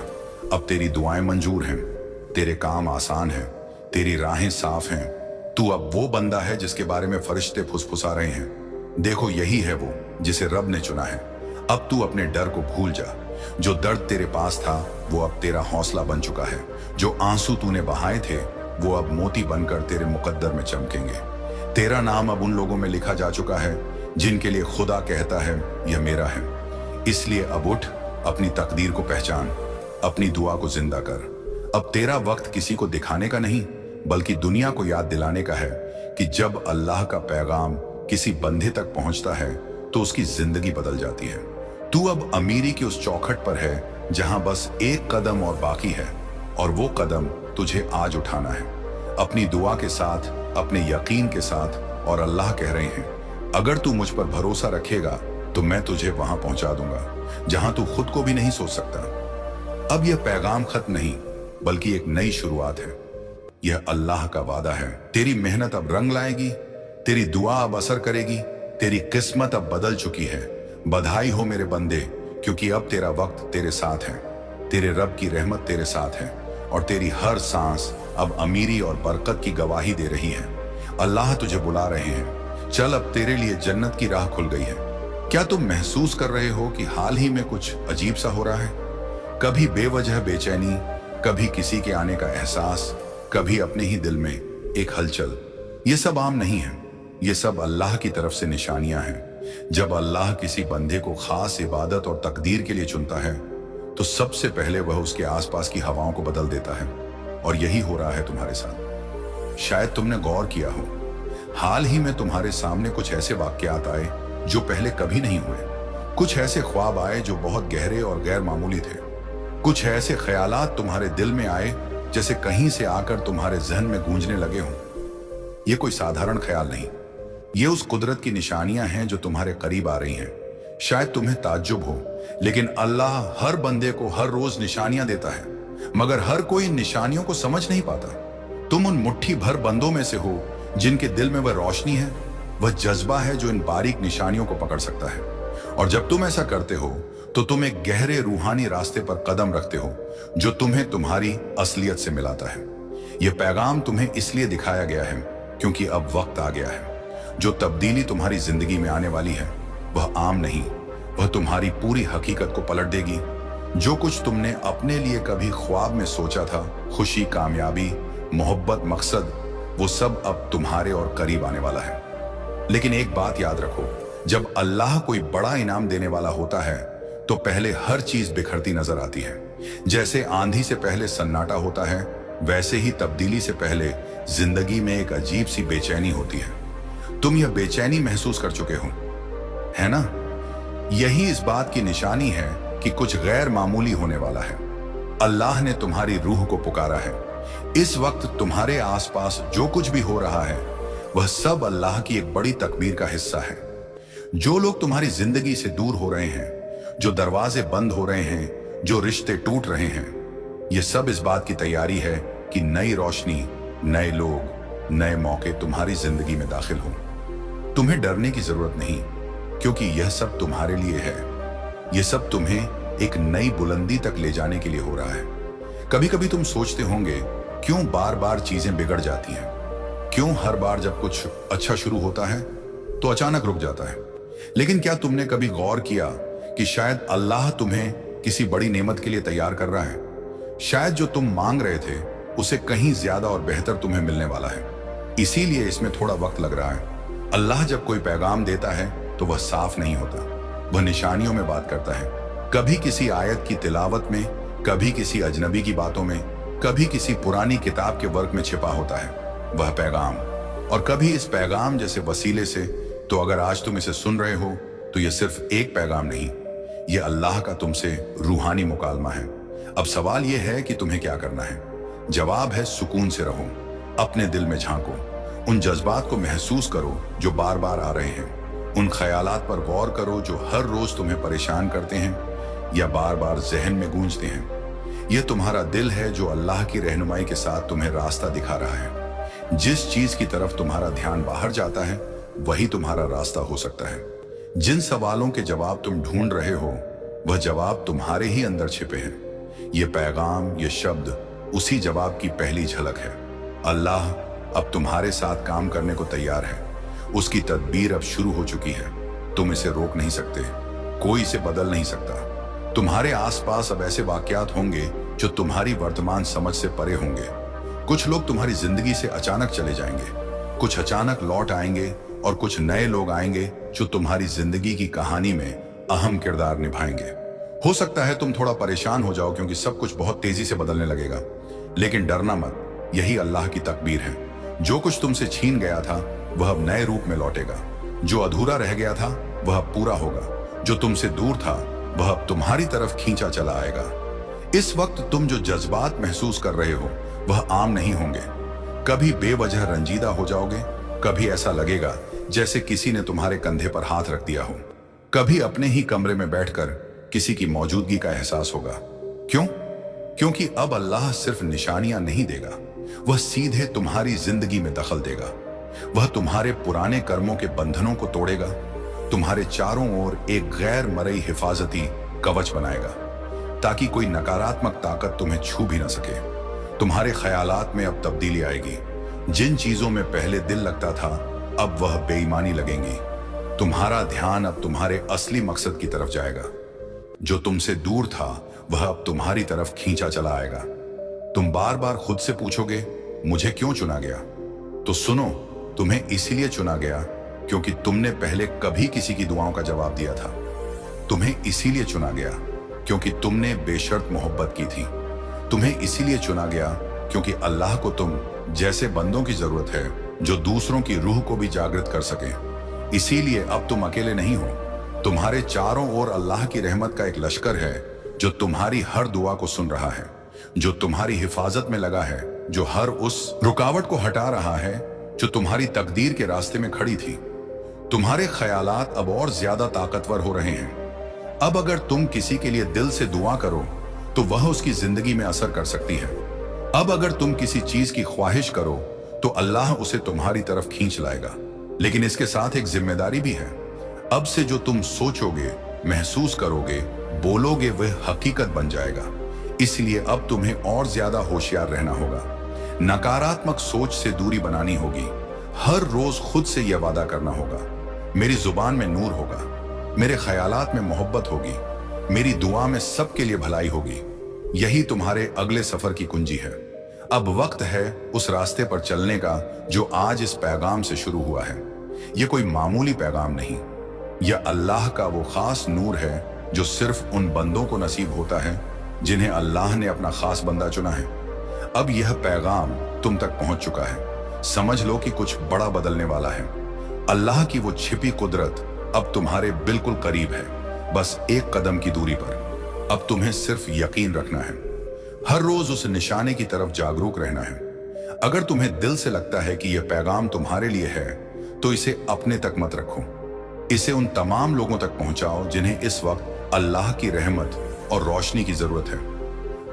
अब तेरी दुआएं मंजूर हैं, तेरे काम आसान हैं, तेरी राहें साफ हैं। तू अब वो बंदा है जिसके बारे में फरिश्ते फुसफुसा रहे हैं। देखो, यही है वो जिसे रब ने चुना है। अब तू अपने डर को भूल जा। जो दर्द तेरे पास था वो अब तेरा हौसला बन चुका है। जो आंसू तूने बहाए थे वो अब मोती बनकर तेरे मुकद्दर में चमकेंगे। तेरा नाम अब उन लोगों में लिखा जा चुका है जिनके लिए खुदा कहता है, यह मेरा है। इसलिए अब उठ, अपनी तकदीर को पहचान, अपनी दुआ को जिंदा कर। अब तेरा वक्त किसी को दिखाने का नहीं बल्कि दुनिया को याद दिलाने का है कि जब अल्लाह का पैगाम किसी बंदे तक पहुंचता है तो उसकी जिंदगी बदल जाती है। तू अब अमीरी की उस चौखट पर है जहां बस एक कदम और बाकी है, और वो कदम तुझे आज उठाना है। अपनी दुआ के साथ, अपने यकीन के साथ। और अल्लाह कह रहे हैं, अगर तू मुझ पर भरोसा रखेगा तो मैं तुझे वहां पहुंचा दूंगा जहां तू खुद को भी नहीं सोच सकता। अब यह पैगाम खत्म नहीं बल्कि एक नई शुरुआत है। यह अल्लाह का वादा है। तेरी मेहनत अब रंग लाएगी, तेरी दुआ अब असर करेगी, तेरी किस्मत अब बदल चुकी है। बधाई हो मेरे बंदे, क्योंकि अब तेरा वक्त तेरे साथ है। तेरे रब की रहमत तेरे साथ है और तेरी हर सांस अब अमीरी और बरकत की गवाही दे रही है। अल्लाह तुझे बुला रहे हैं, चल, अब तेरे लिए जन्नत की राह खुल गई है। क्या तुम महसूस कर रहे हो कि हाल ही में कुछ अजीब सा हो रहा है? कभी बेवजह बेचैनी, कभी किसी के आने का एहसास, कभी अपने ही दिल में एक हलचल। ये सब आम नहीं है, ये सब अल्लाह की तरफ से निशानियां हैं। जब अल्लाह किसी बंदे को खास इबादत और तकदीर के लिए चुनता है तो सबसे पहले वह उसके आसपास की हवाओं को बदल देता है। और यही हो रहा है तुम्हारे साथ। शायद तुमने गौर किया हो, हाल ही में तुम्हारे सामने कुछ ऐसे वाकयात आए जो पहले कभी नहीं हुए। कुछ ऐसे ख्वाब आए जो बहुत गहरे और गैर मामूली थे। कुछ ऐसे ख्यालात तुम्हारे दिल में आए जैसे कहीं से आकर तुम्हारे जहन में गूंजने लगे हों। ये कोई साधारण ख्याल नहीं, ये उस कुदरत की निशानियां हैं जो तुम्हारे करीब आ रही हैं। शायद तुम्हें ताज्जुब हो, लेकिन अल्लाह हर बंदे को हर रोज निशानियां देता है, मगर हर कोई इन निशानियों को समझ नहीं पाता। तुम उन मुट्ठी भर बंदों में से हो जिनके दिल में वह रोशनी है, वह जज्बा है जो इन बारीक निशानियों को पकड़ सकता है। और जब तुम ऐसा करते हो तो तुम एक गहरे रूहानी रास्ते पर कदम रखते हो जो तुम्हें तुम्हारी असलियत से मिलाता है। यह पैगाम तुम्हें इसलिए दिखाया गया है क्योंकि अब वक्त आ गया है। जो तब्दीली तुम्हारी जिंदगी में आने वाली है वह आम नहीं, वह तुम्हारी पूरी हकीकत को पलट देगी। जो कुछ तुमने अपने लिए कभी ख्वाब में सोचा था, खुशी, कामयाबी, मोहब्बत, मकसद, वो सब अब तुम्हारे और करीब आने वाला है। लेकिन एक बात याद रखो, जब अल्लाह कोई बड़ा इनाम देने वाला होता है तो पहले हर चीज बिखरती नजर आती है। जैसे आंधी से पहले सन्नाटा होता है, वैसे ही तब्दीली से पहले जिंदगी में एक अजीब सी बेचैनी होती है। तुम यह बेचैनी महसूस कर चुके हो, है ना? यही इस बात की निशानी है कि कुछ गैर मामूली होने वाला है। अल्लाह ने तुम्हारी रूह को पुकारा है। इस वक्त तुम्हारे आसपास जो कुछ भी हो रहा है वह सब अल्लाह की एक बड़ी तकदीर का हिस्सा है। जो लोग तुम्हारी जिंदगी से दूर हो रहे हैं, जो दरवाजे बंद हो रहे हैं, जो रिश्ते टूट रहे हैं, ये सब इस बात की तैयारी है कि नई रोशनी, नए लोग, नए मौके तुम्हारी जिंदगी में दाखिल हों। तुम्हें डरने की जरूरत नहीं, क्योंकि यह सब तुम्हारे लिए है। यह सब तुम्हें एक नई बुलंदी तक ले जाने के लिए हो रहा है। कभी कभी तुम सोचते होंगे, क्यों बार बार चीजें बिगड़ जाती हैं? क्यों हर बार जब कुछ अच्छा शुरू होता है तो अचानक रुक जाता है? लेकिन क्या तुमने कभी गौर किया कि शायद अल्लाह तुम्हें किसी बड़ी नेमत के लिए तैयार कर रहा है? शायद जो तुम मांग रहे थे उसे कहीं ज्यादा और बेहतर तुम्हें मिलने वाला है। इसीलिए इसमें थोड़ा वक्त लग रहा है। अल्लाह जब कोई पैगाम देता है तो वह साफ नहीं होता, वह निशानियों में बात करता है। कभी किसी आयत की तिलावत में, कभी किसी अजनबी की बातों में, कभी किसी पुरानी किताब के वर्क में छिपा होता है वह पैगाम, और कभी इस पैगाम जैसे वसीले से। तो अगर आज तुम इसे सुन रहे हो तो यह सिर्फ एक पैगाम नहीं, यह अल्लाह का तुमसे रूहानी मुकालमा है। अब सवाल यह है कि तुम्हें क्या करना है। जवाब है, सुकून से रहो, अपने दिल में झांको, उन जज्बात को महसूस करो जो बार बार आ रहे हैं। उन ख्यालात पर गौर करो जो हर रोज तुम्हें परेशान करते हैं या बार बार जहन में गूंजते हैं। यह तुम्हारा दिल है जो अल्लाह की रहनुमाई के साथ तुम्हें रास्ता दिखा रहा है। जिस चीज की तरफ तुम्हारा ध्यान बाहर जाता है वही तुम्हारा रास्ता हो सकता है। जिन सवालों के जवाब तुम ढूंढ रहे हो वह जवाब तुम्हारे ही अंदर छिपे हैं। ये पैगाम, ये शब्द उसी जवाब की पहली झलक है। अल्लाह अब तुम्हारे साथ काम करने को तैयार है। उसकी तदबीर अब शुरू हो चुकी है। तुम इसे रोक नहीं सकते, कोई इसे बदल नहीं सकता। तुम्हारे आसपास अब ऐसे वाकयात होंगे जो तुम्हारी वर्तमान समझ से परे होंगे। कुछ लोग तुम्हारी जिंदगी से अचानक चले जाएंगे, कुछ अचानक लौट आएंगे और कुछ नए लोग आएंगे जो तुम्हारी जिंदगी की कहानी में अहम किरदार निभाएंगे। हो सकता है तुम थोड़ा परेशान हो जाओ क्योंकि सब कुछ बहुत तेजी से बदलने लगेगा, लेकिन डरना मत, यही अल्लाह की तकदीर है। जो कुछ तुमसे छीन गया था वह अब नए रूप में लौटेगा। जो अधूरा रह गया था वह अब पूरा होगा। जो तुमसे दूर था वह अब तुम्हारी तरफ खींचा चला आएगा। इस वक्त तुम जो जज्बात महसूस कर रहे हो वह आम नहीं होंगे। कभी बेवजह रंजीदा हो जाओगे, कभी ऐसा लगेगा जैसे किसी ने तुम्हारे कंधे पर हाथ रख दिया हो, कभी अपने ही कमरे में बैठकर किसी की मौजूदगी का एहसास होगा। क्यों? क्योंकि अब अल्लाह सिर्फ निशानियां नहीं देगा, वह सीधे तुम्हारी जिंदगी में दखल देगा। वह तुम्हारे पुराने कर्मों के बंधनों को तोड़ेगा, तुम्हारे चारों ओर एक गैर मरई हिफाजती कवच बनाएगा ताकि कोई नकारात्मक ताकत तुम्हें छू भी न सके। तुम्हारे ख्यालात में अब तब्दीली आएगी। जिन चीजों में पहले दिल लगता था अब वह बेईमानी लगेंगी। तुम्हारा ध्यान अब तुम्हारे असली मकसद की तरफ जाएगा। जो तुमसे दूर था वह अब तुम्हारी तरफ खींचा चला आएगा। तुम बार बार खुद से पूछोगे, मुझे क्यों चुना गया? तो सुनो, तुम्हें इसीलिए चुना गया क्योंकि तुमने पहले कभी किसी की दुआओं का जवाब दिया था। तुम्हें इसीलिए चुना गया क्योंकि तुमने बेशर्त मोहब्बत की थी। तुम्हें इसीलिए चुना गया क्योंकि अल्लाह को तुम जैसे बंदों की जरूरत है जो दूसरों की रूह को भी जागृत कर सके। इसीलिए अब तुम अकेले नहीं हो। तुम्हारे चारों ओर अल्लाह की रहमत का एक लश्कर है जो तुम्हारी हर दुआ को सुन रहा है, जो तुम्हारी हिफाजत में लगा है, जो हर उस रुकावट को हटा रहा है जो तुम्हारी तकदीर के रास्ते में खड़ी थी। तुम्हारे ख्यालात अब और ज्यादा ताकतवर हो रहे हैं। अब अगर तुम किसी के लिए दिल से दुआ करो तो वह उसकी जिंदगी में असर कर सकती है। अब अगर तुम किसी चीज की ख्वाहिश करो तो अल्लाह उसे तुम्हारी तरफ खींच लाएगा। लेकिन इसके साथ एक जिम्मेदारी भी है। अब से जो तुम सोचोगे, महसूस करोगे, बोलोगे वह हकीकत बन जाएगा। इसलिए अब तुम्हें और ज्यादा होशियार रहना होगा। नकारात्मक सोच से दूरी बनानी होगी। हर रोज खुद से यह वादा करना होगा, मेरी जुबान में नूर होगा, मेरे ख्यालात में मोहब्बत होगी, मेरी दुआ में सबके लिए भलाई होगी। यही तुम्हारे अगले सफर की कुंजी है। अब वक्त है उस रास्ते पर चलने का जो आज इस पैगाम से शुरू हुआ है। यह कोई मामूली पैगाम नहीं, यह अल्लाह का वो खास नूर है जो सिर्फ उन बंदों को नसीब होता है जिन्हें अल्लाह ने अपना खास बंदा चुना है। अब यह पैगाम तुम तक पहुंच चुका है। समझ लो कि कुछ बड़ा बदलने वाला है। अल्लाह की वो छिपी कुदरत अब तुम्हारे बिल्कुल करीब है। बस एक कदम की दूरी पर। अब तुम्हें सिर्फ यकीन रखना है, हर रोज उस निशाने की तरफ जागरूक रहना है। अगर तुम्हें दिल से लगता है कि यह पैगाम तुम्हारे लिए है, तो इसे अपने तक मत रखो, इसे उन तमाम लोगों तक पहुंचाओ जिन्हें इस वक्त अल्लाह की रहमत और रोशनी की जरूरत है।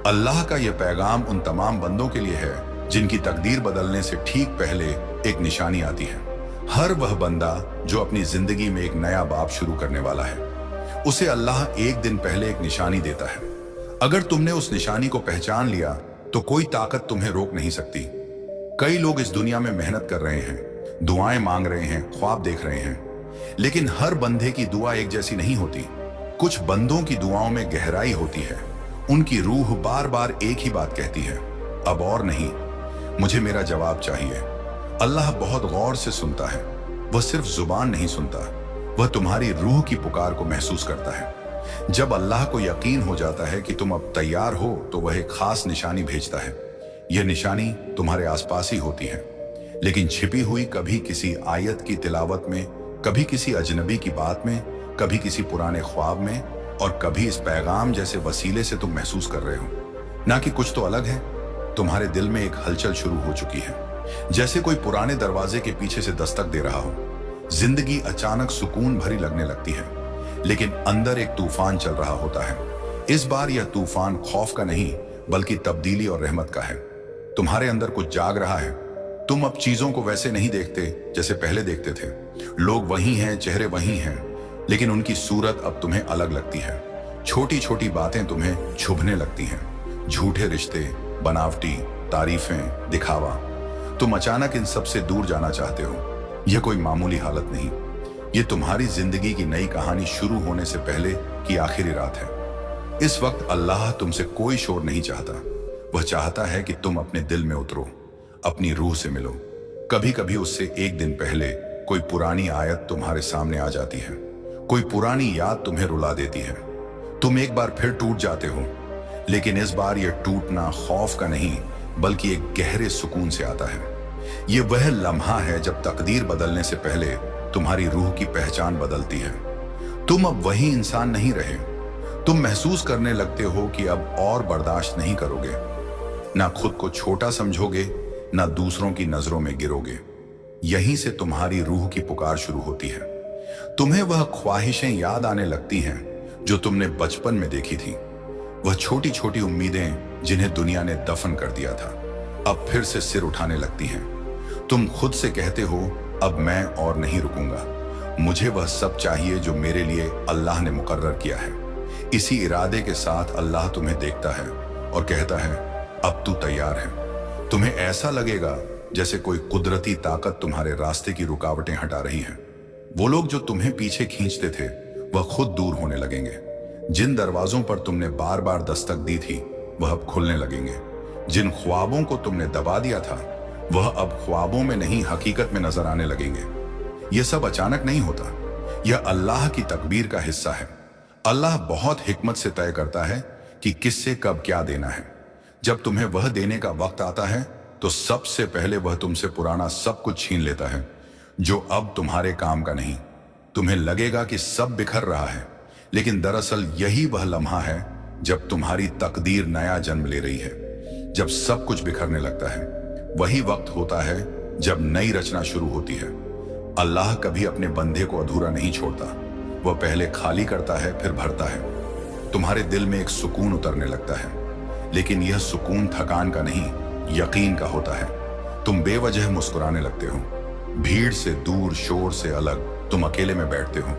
अल्लाह का यह पैगाम उन तमाम बंदों के लिए है जिनकी तकदीर बदलने से ठीक पहले एक निशानी आती है। हर वह बंदा जो अपनी जिंदगी में एक नया बाब शुरू करने वाला है, उसे अल्लाह एक दिन पहले एक निशानी देता है। अगर तुमने उस निशानी को पहचान लिया तो कोई ताकत तुम्हें रोक नहीं सकती। कई लोग इस दुनिया में मेहनत कर रहे हैं, दुआएं मांग रहे हैं, ख्वाब देख रहे हैं, लेकिन हर बंदे की दुआ एक जैसी नहीं होती। कुछ बंदों की दुआओं में गहराई होती है, उनकी रूह बार बार एक ही बात कहती है, अब और नहीं, मुझे मेरा जवाब चाहिए। अल्लाह बहुत गौर से सुनता है, वह सिर्फ जुबान नहीं सुनता, वह तुम्हारी रूह की पुकार को महसूस करता है। जब अल्लाह को यकीन हो जाता है कि तुम अब तैयार हो, तो वह एक खास निशानी भेजता है। यह निशानी तुम्हारे आसपास ही होती है, लेकिन छिपी हुई, कभी किसी आयत की तिलावत में, कभी किसी अजनबी की बात में, कभी किसी पुराने ख्वाब में, और कभी इस पैगाम जैसे वसीले से तुम महसूस कर रहे हो ना कि कुछ तो अलग है। तुम्हारे दिल में एक हलचल शुरू हो चुकी है, जैसे कोई पुराने दरवाजे के पीछे से दस्तक दे रहा हो। जिंदगी अचानक सुकून भरी लगने लगती है, लेकिन अंदर एक तूफान चल रहा होता है। इस बार यह तूफान खौफ का नहीं, बल्कि तब्दीली और रहमत का है। तुम्हारे अंदर कुछ जाग रहा है। तुम अब चीजों को वैसे नहीं देखते जैसे पहले देखते थे। लोग वही हैं, चेहरे वही हैं, लेकिन उनकी सूरत अब तुम्हें अलग लगती है। छोटी छोटी बातें तुम्हें छुभने लगती हैं, झूठे रिश्ते, बनावटी तारीफें, दिखावा। तुम अचानक इन सब से दूर जाना चाहते हो। यह कोई मामूली हालत नहीं, यह तुम्हारी जिंदगी की नई कहानी शुरू होने से पहले की आखिरी रात है। इस वक्त अल्लाह तुमसे कोई शोर नहीं चाहता, वह चाहता है कि तुम अपने दिल में उतरो, अपनी रूह से मिलो। कभी कभी उससे एक दिन पहले कोई पुरानी आयत तुम्हारे सामने आ जाती है, कोई पुरानी याद तुम्हें रुला देती है। तुम एक बार फिर टूट जाते हो, लेकिन इस बार यह टूटना खौफ का नहीं, बल्कि एक गहरे सुकून से आता है। यह वह लम्हा है जब तकदीर बदलने से पहले तुम्हारी रूह की पहचान बदलती है। तुम अब वही इंसान नहीं रहे। तुम महसूस करने लगते हो कि अब और बर्दाश्त नहीं करोगे, ना खुद को छोटा समझोगे, ना दूसरों की नजरों में गिरोगे। यहीं से तुम्हारी रूह की पुकार शुरू होती है। तुम्हें वह ख्वाहिशें याद आने लगती हैं जो तुमने बचपन में देखी थी, वह छोटी छोटी उम्मीदें जिन्हें दुनिया ने दफन कर दिया था, अब फिर से सिर उठाने लगती हैं। तुम खुद से कहते हो, अब मैं और नहीं रुकूंगा, मुझे वह सब चाहिए जो मेरे लिए अल्लाह ने मुकर्रर किया है। इसी इरादे के साथ अल्लाह तुम्हें देखता है और कहता है, अब तू तैयार है। तुम्हें ऐसा लगेगा जैसे कोई कुदरती ताकत तुम्हारे रास्ते की रुकावटें हटा रही है। वो लोग जो तुम्हें पीछे खींचते थे, वह खुद दूर होने लगेंगे। जिन दरवाजों पर तुमने बार बार दस्तक दी थी, वह अब खुलने लगेंगे। जिन ख्वाबों को तुमने दबा दिया था, वह अब ख्वाबों में नहीं, हकीकत में नजर आने लगेंगे। यह सब अचानक नहीं होता, यह अल्लाह की तकदीर का हिस्सा है। अल्लाह बहुत हिकमत से तय करता है कि किससे कब क्या देना है। जब तुम्हें वह देने का वक्त आता है, तो सबसे पहले वह तुमसे पुराना सब कुछ छीन लेता है जो अब तुम्हारे काम का नहीं। तुम्हें लगेगा कि सब बिखर रहा है, लेकिन दरअसल यही वह लम्हा है जब तुम्हारी तकदीर नया जन्म ले रही है। जब सब कुछ बिखरने लगता है, वही वक्त होता है जब नई रचना शुरू होती है। अल्लाह कभी अपने बंदे को अधूरा नहीं छोड़ता, वह पहले खाली करता है, फिर भरता है। तुम्हारे दिल में एक सुकून उतरने लगता है, लेकिन यह सुकून थकान का नहीं, यकीन का होता है। तुम बेवजह मुस्कुराने लगते हो, भीड़ से दूर, शोर से अलग। तुम अकेले में बैठते हो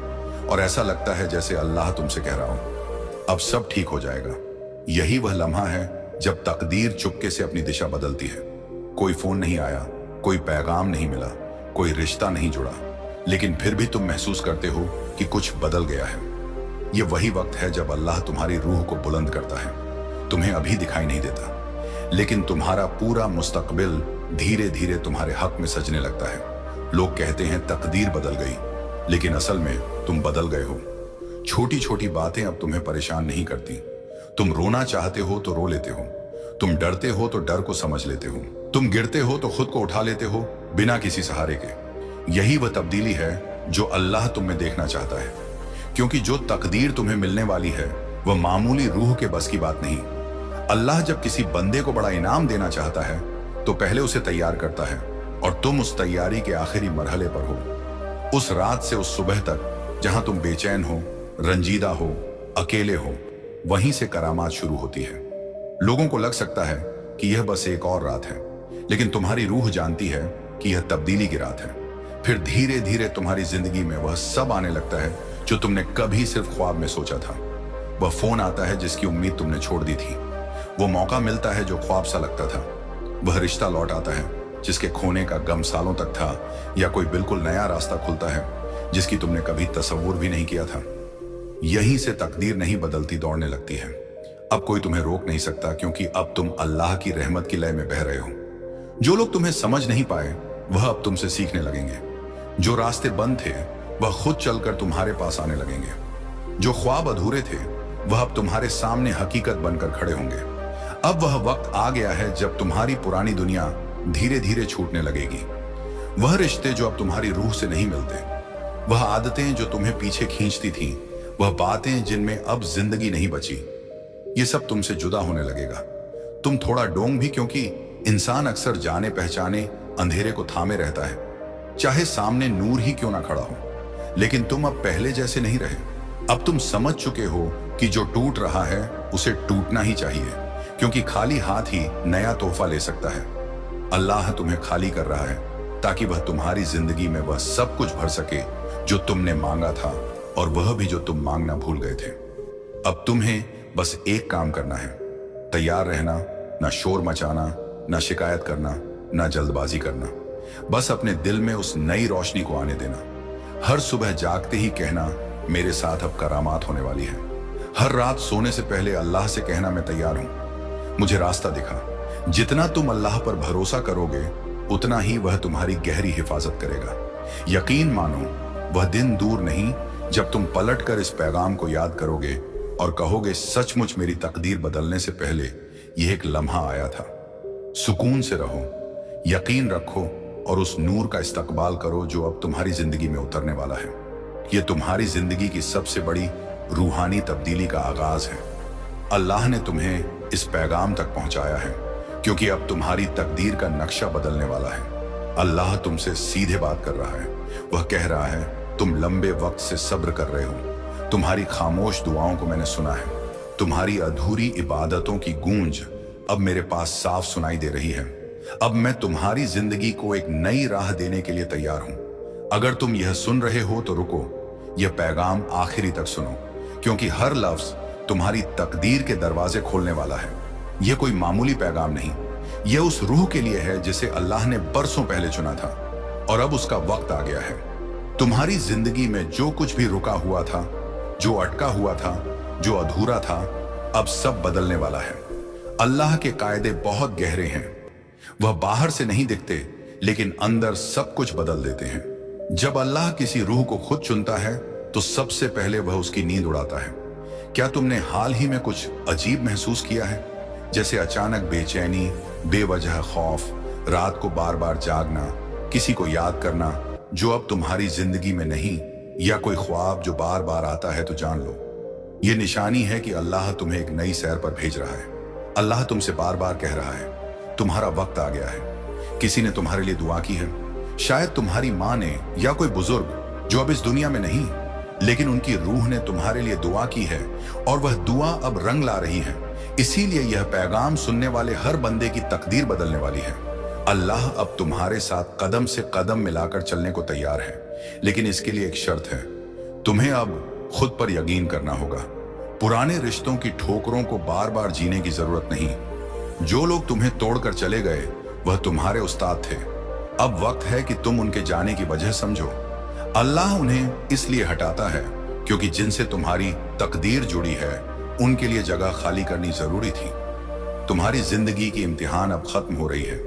और ऐसा लगता है जैसे अल्लाह तुमसे कह रहा हो, अब सब ठीक हो जाएगा। यही वह लम्हा है जब तकदीर चुपके से अपनी दिशा बदलती है। कोई फोन नहीं आया, कोई पैगाम नहीं मिला, कोई रिश्ता नहीं जुड़ा, लेकिन फिर भी तुम महसूस करते हो कि कुछ बदल गया है। यह वही वक्त है जब अल्लाह तुम्हारी रूह को बुलंद करता है। तुम्हें अभी दिखाई नहीं देता, लेकिन तुम्हारा पूरा मुस्तकबिल धीरे धीरे तुम्हारे हक में सजने लगता है। लोग कहते हैं तकदीर बदल गई, लेकिन असल में तुम बदल गए हो। छोटी छोटी बातें अब तुम्हें परेशान नहीं करती। तुम रोना चाहते हो तो रो लेते हो, तुम डरते हो तो डर को समझ लेते हो, तुम गिरते हो तो खुद को उठा लेते हो बिना किसी सहारे के। यही वह तब्दीली है जो अल्लाह तुम में देखना चाहता है, क्योंकि जो तकदीर तुम्हें मिलने वाली है वह मामूली रूह के बस की बात नहीं। अल्लाह जब किसी बंदे को बड़ा इनाम देना चाहता है तो पहले उसे तैयार करता है, और तुम उस तैयारी के आखिरी मरहले पर हो। उस रात से उस सुबह तक जहां तुम बेचैन हो, रंजीदा हो, अकेले हो, वहीं से करामात शुरू होती है। लोगों को लग सकता है कि यह बस एक और रात है, लेकिन तुम्हारी रूह जानती है कि यह तब्दीली की रात है। फिर धीरे धीरे तुम्हारी जिंदगी में वह सब आने लगता है जो तुमने कभी सिर्फ ख्वाब में सोचा था। वह फोन आता है जिसकी उम्मीद तुमने छोड़ दी थी। वो मौका मिलता है जो ख्वाब सा लगता था। वह रिश्ता लौट आता है जिसके खोने का गम सालों तक था, या कोई बिल्कुल नया रास्ता खुलता है जिसकी तुमने कभी तसव्वुर भी नहीं किया था। यहीं से तकदीर नहीं बदलती दौड़ने लगती है। अब कोई तुम्हें रोक नहीं सकता, क्योंकि अब तुम अल्लाह की रहमत की लय में बह रहे हो। जो लोग तुम्हें समझ नहीं पाए वह अब तुमसे सीखने लगेंगे। जो रास्ते बंद थे वह खुद चलकर तुम्हारे पास आने लगेंगे। जो ख्वाब अधूरे थे वह अब तुम्हारे सामने हकीकत बनकर खड़े होंगे। अब वह वक्त आ गया है जब तुम्हारी पुरानी दुनिया धीरे धीरे छूटने लगेगी। वह रिश्ते जो अब तुम्हारी रूह से नहीं मिलते, वह आदतें जो तुम्हें पीछे खींचती थीं, वह बातें जिनमें अब जिंदगी नहीं बची, ये सब तुमसे जुदा होने लगेगा। तुम थोड़ा डोंग भी, क्योंकि इंसान अक्सर जाने पहचाने अंधेरे को थामे रहता है, चाहे सामने नूर ही क्यों ना खड़ा हो। लेकिन तुम अब पहले जैसे नहीं रहे। अब तुम समझ चुके हो कि जो टूट रहा है उसे टूटना ही चाहिए, क्योंकि खाली हाथ ही नया तोहफा ले सकता है। अल्लाह तुम्हें खाली कर रहा है ताकि वह तुम्हारी जिंदगी में वह सब कुछ भर सके जो तुमने मांगा था, और वह भी जो तुम मांगना भूल गए थे। अब तुम्हें बस एक काम करना है, तैयार रहना, ना शोर मचाना, ना शिकायत करना, ना जल्दबाजी करना। बस अपने दिल में उस नई रोशनी को आने देना। हर सुबह जागते ही कहना, मेरे साथ अब करामात होने वाली है। हर रात सोने से पहले अल्लाह से कहना, मैं तैयार हूं, मुझे रास्ता दिखा। जितना तुम अल्लाह पर भरोसा करोगे उतना ही वह तुम्हारी गहरी हिफाजत करेगा। यकीन मानो, वह दिन दूर नहीं जब तुम पलट कर इस पैगाम को याद करोगे और कहोगे, सचमुच मेरी तकदीर बदलने से पहले यह एक लम्हा आया था। सुकून से रहो, यकीन रखो, और उस नूर का इस्तकबाल करो जो अब तुम्हारी जिंदगी में उतरने वाला है। यह तुम्हारी जिंदगी की सबसे बड़ी रूहानी तब्दीली का आगाज है। अल्लाह ने तुम्हें इस पैगाम तक पहुंचाया है, क्योंकि अब तुम्हारी तकदीर का नक्शा बदलने वाला है। अल्लाह तुमसे सीधे बात कर रहा है। वह कह रहा है, तुम लंबे वक्त से सब्र कर रहे हो। तुम्हारी खामोश दुआओं को मैंने सुना है। तुम्हारी अधूरी इबादतों की गूंज अब मेरे पास साफ सुनाई दे रही है। अब मैं तुम्हारी जिंदगी को एक नई राह देने के लिए तैयार हूं। अगर तुम यह सुन रहे हो तो रुको, यह पैगाम आखिरी तक सुनो, क्योंकि हर लफ्ज तुम्हारी तकदीर के दरवाजे खोलने वाला है। यह कोई मामूली पैगाम नहीं, यह उस रूह के लिए है जिसे अल्लाह ने बरसों पहले चुना था, और अब उसका वक्त आ गया है। तुम्हारी जिंदगी में जो कुछ भी रुका हुआ था, जो अटका हुआ था, जो अधूरा था, अब सब बदलने वाला है। अल्लाह के कायदे बहुत गहरे हैं। वह बाहर से नहीं दिखते, लेकिन अंदर सब कुछ बदल देते हैं। जब अल्लाह किसी रूह को खुद चुनता है तो सबसे पहले वह उसकी नींद उड़ाता है। क्या तुमने हाल ही में कुछ अजीब महसूस किया है, जैसे अचानक बेचैनी, बेवजह खौफ, रात को बार बार जागना, किसी को याद करना जो अब तुम्हारी जिंदगी में नहीं, या कोई ख्वाब जो बार बार आता है? तो जान लो, यह निशानी है कि अल्लाह तुम्हें एक नई सैर पर भेज रहा है। अल्लाह तुमसे बार बार कह रहा है, तुम्हारा वक्त आ गया है। किसी ने तुम्हारे लिए दुआ की है, शायद तुम्हारी माँ ने, या कोई बुजुर्ग जो अब इस दुनिया में नहीं, लेकिन उनकी रूह ने तुम्हारे लिए दुआ की है, और वह दुआ अब रंग ला रही है। इसीलिए यह पैगाम सुनने वाले हर बंदे की तकदीर बदलने वाली है। अल्लाह अब तुम्हारे साथ कदम से कदम मिलाकर चलने को तैयार है, लेकिन इसके लिए एक शर्त है। तुम्हें अब खुद पर यकीन करना होगा। पुराने रिश्तों की ठोकरों को बार बार जीने की जरूरत नहीं। जो लोग तुम्हें तोड़कर चले गए वह तुम्हारे उस्ताद थे। अब वक्त है कि तुम उनके जाने की वजह समझो। अल्लाह उन्हें इसलिए हटाता है क्योंकि जिनसे तुम्हारी तकदीर जुड़ी है उनके लिए जगह खाली करनी जरूरी थी। तुम्हारी जिंदगी की इम्तिहान अब खत्म हो रही है।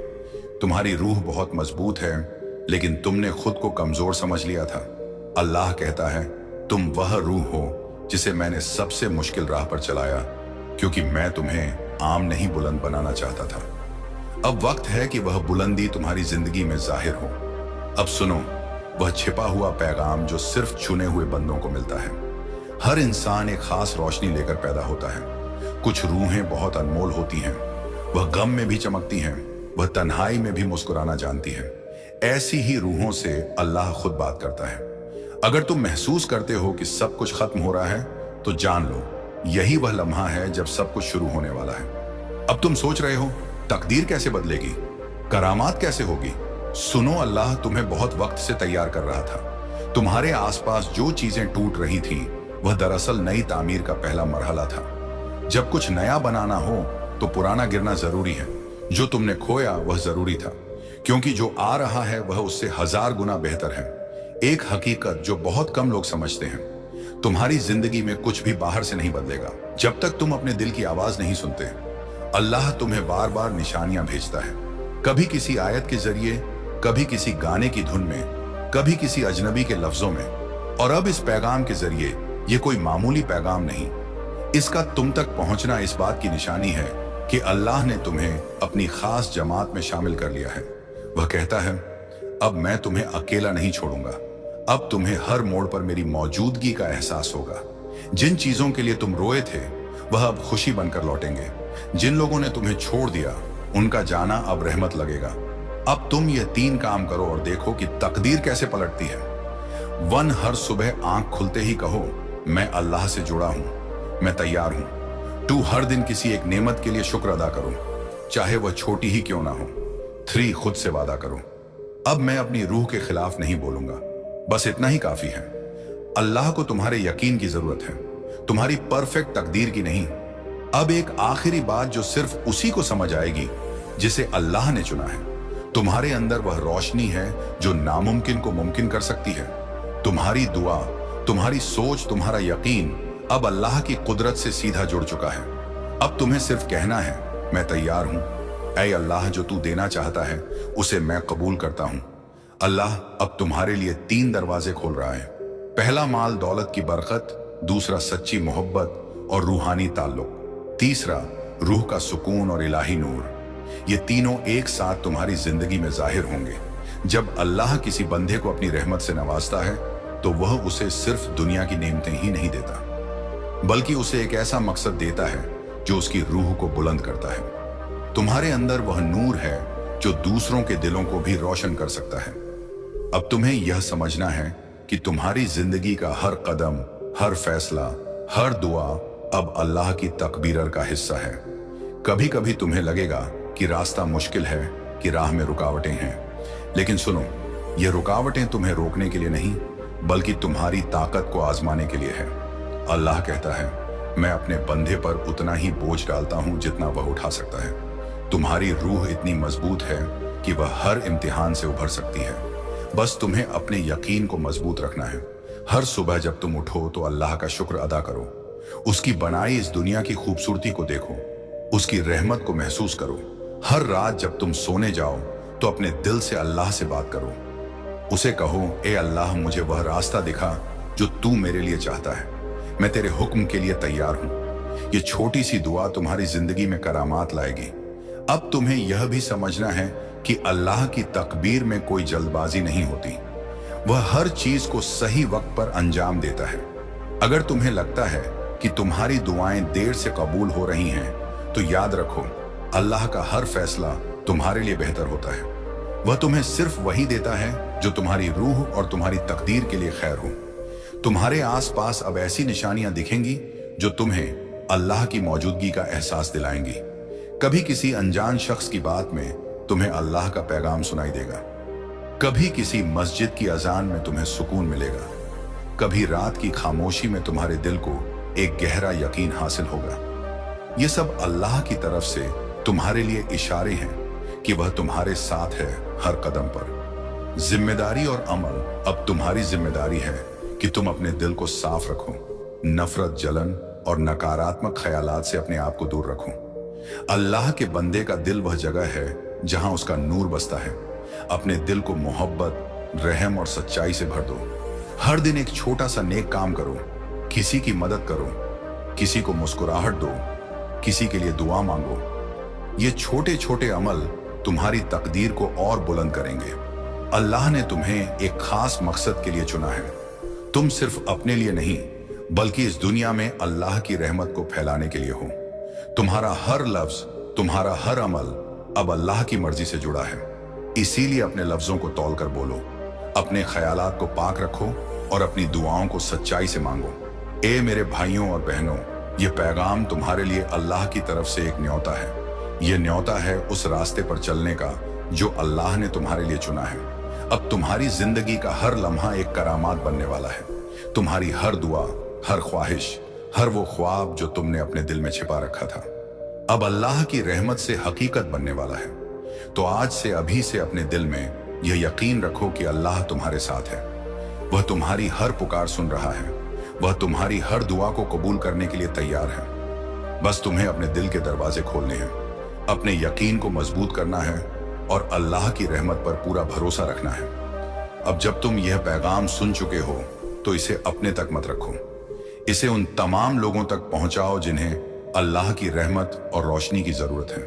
तुम्हारी रूह बहुत मजबूत है, लेकिन तुमने खुद को कमजोर समझ लिया था। अल्लाह कहता है, तुम वह रूह हो जिसे मैंने सबसे मुश्किल राह पर चलाया, क्योंकि मैं तुम्हें आम नहीं बुलंद बनाना चाहता था। अब वक्त है कि वह बुलंदी तुम्हारी जिंदगी में जाहिर हो। अब सुनो वह छिपा हुआ पैगाम जो सिर्फ चुने हुए बंदों को मिलता है। हर इंसान एक खास रोशनी लेकर पैदा होता है। कुछ रूहें बहुत अनमोल होती हैं, वह गम में भी चमकती हैं, वह तन्हाई में भी मुस्कुराना जानती हैं। ऐसी ही रूहों से अल्लाह खुद बात करता है। अगर तुम महसूस करते हो कि सब कुछ खत्म हो रहा है, तो जान लो यही वह लम्हा है जब सब कुछ शुरू होने वाला है। अब तुम सोच रहे हो तकदीर कैसे बदलेगी, करामात कैसे होगी? सुनो, अल्लाह तुम्हें बहुत वक्त से तैयार कर रहा था। तुम्हारे आसपास जो चीजें टूट रही थी वह दरअसल नई तामीर का पहला मरहला था। जब कुछ नया बनाना हो तो पुराना गिरना जरूरी है। जो तुमने खोया वह जरूरी था, क्योंकि जो आ रहा है वह उससे 1000 गुना बेहतर है। एक हकीकत जो बहुत कम लोग समझते हैं, तुम्हारी जिंदगी में कुछ भी बाहर से नहीं बदलेगा जब तक तुम अपने दिल की आवाज नहीं सुनते। अल्लाह तुम्हें बार बार निशानियां भेजता है, कभी किसी आयत के जरिए, कभी किसी गाने की धुन में, कभी किसी अजनबी के लफ्जों में, और अब इस पैगाम के जरिए। ये कोई मामूली पैगाम नहीं, इसका तुम तक पहुंचना इस बात की निशानी है कि अल्लाह ने तुम्हें अपनी खास जमात में शामिल कर लिया है। वह कहता है, अब मैं तुम्हें अकेला नहीं छोड़ूंगा। अब तुम्हें हर मोड़ पर मेरी मौजूदगी का एहसास होगा। जिन चीजों के लिए तुम रोए थे वह अब खुशी बनकर लौटेंगे। जिन लोगों ने तुम्हें छोड़ दिया उनका जाना अब रहमत लगेगा। अब तुम ये 3 काम करो और देखो कि तकदीर कैसे पलटती है। 1, हर सुबह आंख खुलते ही कहो, मैं अल्लाह से जुड़ा हूं, मैं तैयार हूं। 2, हर दिन किसी एक नेमत के लिए शुक्र अदा करो, चाहे वह छोटी ही क्यों ना हो। 3, खुद से वादा करो, अब मैं अपनी रूह के खिलाफ नहीं बोलूंगा। बस इतना ही काफी है। अल्लाह को तुम्हारे यकीन की जरूरत है, तुम्हारी परफेक्ट तकदीर की नहीं। अब एक आखिरी बात जो सिर्फ उसी को समझ आएगी जिसे अल्लाह ने चुना है। तुम्हारे अंदर वह रोशनी है जो नामुमकिन को मुमकिन कर सकती है। तुम्हारी दुआ, तुम्हारी सोच, तुम्हारा यकीन अब अल्लाह की कुदरत से सीधा जुड़ चुका है। अब तुम्हें सिर्फ कहना है, मैं तैयार हूं। ऐ अल्लाह, जो तू देना चाहता है उसे मैं कबूल करता हूं। अल्लाह अब तुम्हारे लिए 3 दरवाजे खोल रहा है। पहला, माल दौलत की बरकत। दूसरा, सच्ची मोहब्बत और रूहानी ताल्लुक। तीसरा, रूह का सुकून और इलाही नूर। ये तीनों एक साथ तुम्हारी जिंदगी में जाहिर होंगे। जब अल्लाह किसी बंदे को अपनी रहमत से नवाजता है तो वह उसे सिर्फ दुनिया की नेमतें ही नहीं देता, बल्कि उसे एक ऐसा मकसद देता है जो उसकी रूह को बुलंद करता है। तुम्हारे अंदर वह नूर है जो दूसरों के दिलों को भी रोशन कर सकता है। अब तुम्हें यह समझना है कि तुम्हारी जिंदगी का हर कदम, हर फैसला, हर दुआ अब अल्लाह की तकदीर का हिस्सा है। कभी कभी तुम्हें लगेगा कि रास्ता मुश्किल है, कि राह में रुकावटें हैं, लेकिन सुनो, ये रुकावटें तुम्हें रोकने के लिए नहीं बल्कि तुम्हारी ताकत को आजमाने के लिए है। अल्लाह कहता है, मैं अपने बंदे पर उतना ही बोझ डालता हूं जितना वह उठा सकता है। तुम्हारी रूह इतनी मजबूत है कि वह हर इम्तिहान से उभर सकती है। बस तुम्हें अपने यकीन को मजबूत रखना है। हर सुबह जब तुम उठो तो अल्लाह का शुक्र अदा करो, उसकी बनाई इस दुनिया की खूबसूरती को देखो, उसकी रहमत को महसूस करो। हर रात जब तुम सोने जाओ तो अपने दिल से अल्लाह से बात करो। उसे कहो, ए अल्लाह, मुझे वह रास्ता दिखा जो तू मेरे लिए चाहता है। मैं तेरे हुक्म के लिए तैयार हूं। ये छोटी सी दुआ तुम्हारी जिंदगी में करामात लाएगी। अब तुम्हें यह भी समझना है कि अल्लाह की तकदीर में कोई जल्दबाजी नहीं होती। वह हर चीज को सही वक्त पर अंजाम देता है। अगर तुम्हें लगता है कि तुम्हारी दुआएं देर से कबूल हो रही हैं, तो याद रखो, अल्लाह का हर फैसला तुम्हारे लिए बेहतर होता है। वह तुम्हें सिर्फ वही देता है जो तुम्हारी रूह और तुम्हारी तकदीर के लिए खैर हो। तुम्हारे आसपास अब ऐसी निशानियां दिखेंगी जो तुम्हें अल्लाह की मौजूदगी का एहसास दिलाएंगी। कभी किसी अनजान शख्स की बात में तुम्हें अल्लाह का पैगाम सुनाई देगा, कभी किसी मस्जिद की अजान में तुम्हें सुकून मिलेगा, कभी रात की खामोशी में तुम्हारे दिल को एक गहरा यकीन हासिल होगा। ये सब अल्लाह की तरफ से तुम्हारे लिए इशारे हैं कि वह तुम्हारे साथ है हर कदम पर। जिम्मेदारी और अमल अब तुम्हारी जिम्मेदारी है कि तुम अपने दिल को साफ रखो, नफरत, जलन और नकारात्मक ख्यालात से अपने आप को दूर रखो। अल्लाह के बंदे का दिल वह जगह है जहां उसका नूर बसता है। अपने दिल को मोहब्बत, रहम और सच्चाई से भर दो। हर दिन एक छोटा सा नेक काम करो, किसी की मदद करो, किसी को मुस्कुराहट दो, किसी के लिए दुआ मांगो। ये छोटे छोटे अमल तुम्हारी तकदीर को और बुलंद करेंगे। अल्लाह ने तुम्हें एक खास मकसद के लिए चुना है। तुम सिर्फ अपने लिए नहीं बल्कि इस दुनिया में अल्लाह की रहमत को फैलाने के लिए हो। तुम्हारा हर लफ्ज, तुम्हारा हर अमल अब अल्लाह की मर्जी से जुड़ा है। इसीलिए अपने लफ्जों को तौल कर बोलो, अपने ख्यालात को पाक रखो और अपनी दुआओं को सच्चाई से मांगो। ए मेरे भाइयों और बहनों, ये पैगाम तुम्हारे लिए अल्लाह की तरफ से एक न्योता है। ये न्योता है उस रास्ते पर चलने का जो अल्लाह ने तुम्हारे लिए चुना है। अब तुम्हारी जिंदगी का हर लम्हा एक करामात बनने वाला है। तुम्हारी हर दुआ, हर ख्वाहिश, हर वो ख्वाब जो तुमने अपने दिल में छिपा रखा था, अब अल्लाह की रहमत से हकीकत बनने वाला है। तो आज से, अभी से अपने दिल में यह यकीन रखो कि अल्लाह तुम्हारे साथ है। वह तुम्हारी हर पुकार सुन रहा है। वह तुम्हारी हर दुआ को कबूल करने के लिए तैयार है। बस तुम्हें अपने दिल के दरवाजे खोलने हैं, अपने यकीन को मजबूत करना है और अल्लाह की रहमत पर पूरा भरोसा रखना है। अब जब तुम यह पैगाम सुन चुके हो तो इसे अपने तक मत रखो। इसे उन तमाम लोगों तक पहुंचाओ जिन्हें अल्लाह की रहमत और रोशनी की जरूरत है।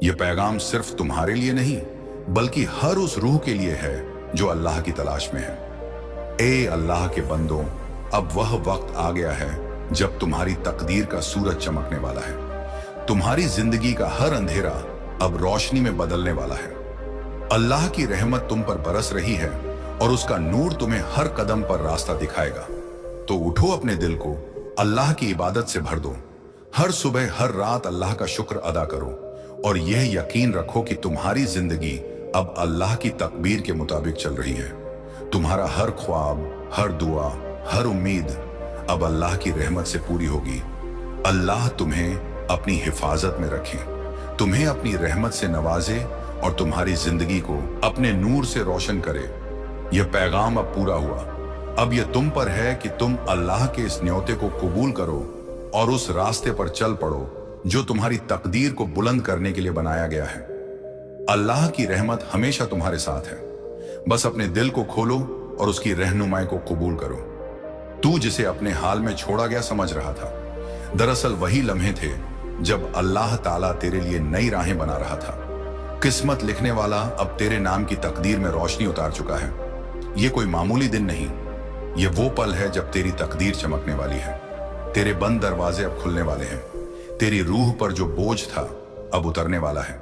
यह पैगाम सिर्फ तुम्हारे लिए नहीं, बल्कि हर उस रूह के लिए है जो अल्लाह की तलाश में है। ए अल्लाह के बंदों, अब वह वक्त आ गया है जब तुम्हारी तकदीर का सूरज चमकने वाला है। तुम्हारी जिंदगी का हर अंधेरा अब रोशनी में बदलने वाला है। अल्लाह की रहमत तुम पर बरस रही है और उसका नूर तुम्हें हर कदम पर रास्ता दिखाएगा। तो उठो, अपने दिल को अल्लाह की इबादत से भर दो। हर सुबह, हर रात अल्लाह का शुक्र अदा करो और यह यकीन रखो कि तुम्हारी जिंदगी अब अल्लाह की तकदीर के मुताबिक चल रही है। तुम्हारा हर ख्वाब, हर दुआ, हर उम्मीद अब अल्लाह की रहमत से पूरी होगी। अल्लाह तुम्हें अपनी हिफाजत में रखे, तुम्हें अपनी रहमत से नवाजे और तुम्हारी जिंदगी को अपने नूर से रोशन करे। यह पैगाम अब पूरा हुआ। अब यह तुम पर है कि तुम अल्लाह के इस न्योते को कबूल करो और उस रास्ते पर चल पड़ो जो तुम्हारी तकदीर को बुलंद करने के लिए बनाया गया है। अल्लाह की रहमत हमेशा तुम्हारे साथ है। बस अपने दिल को खोलो और उसकी रहनुमाई को कबूल करो। तू जिसे अपने हाल में छोड़ा गया समझ रहा था, दरअसल वही लम्हे थे जब अल्लाह ताला तेरे लिए नई राहें बना रहा था। किस्मत लिखने वाला अब तेरे नाम की तकदीर में रोशनी उतार चुका है। ये कोई मामूली दिन नहीं, ये वो पल है जब तेरी तकदीर चमकने वाली है। तेरे बंद दरवाजे अब खुलने वाले हैं। तेरी रूह पर जो बोझ था अब उतरने वाला है,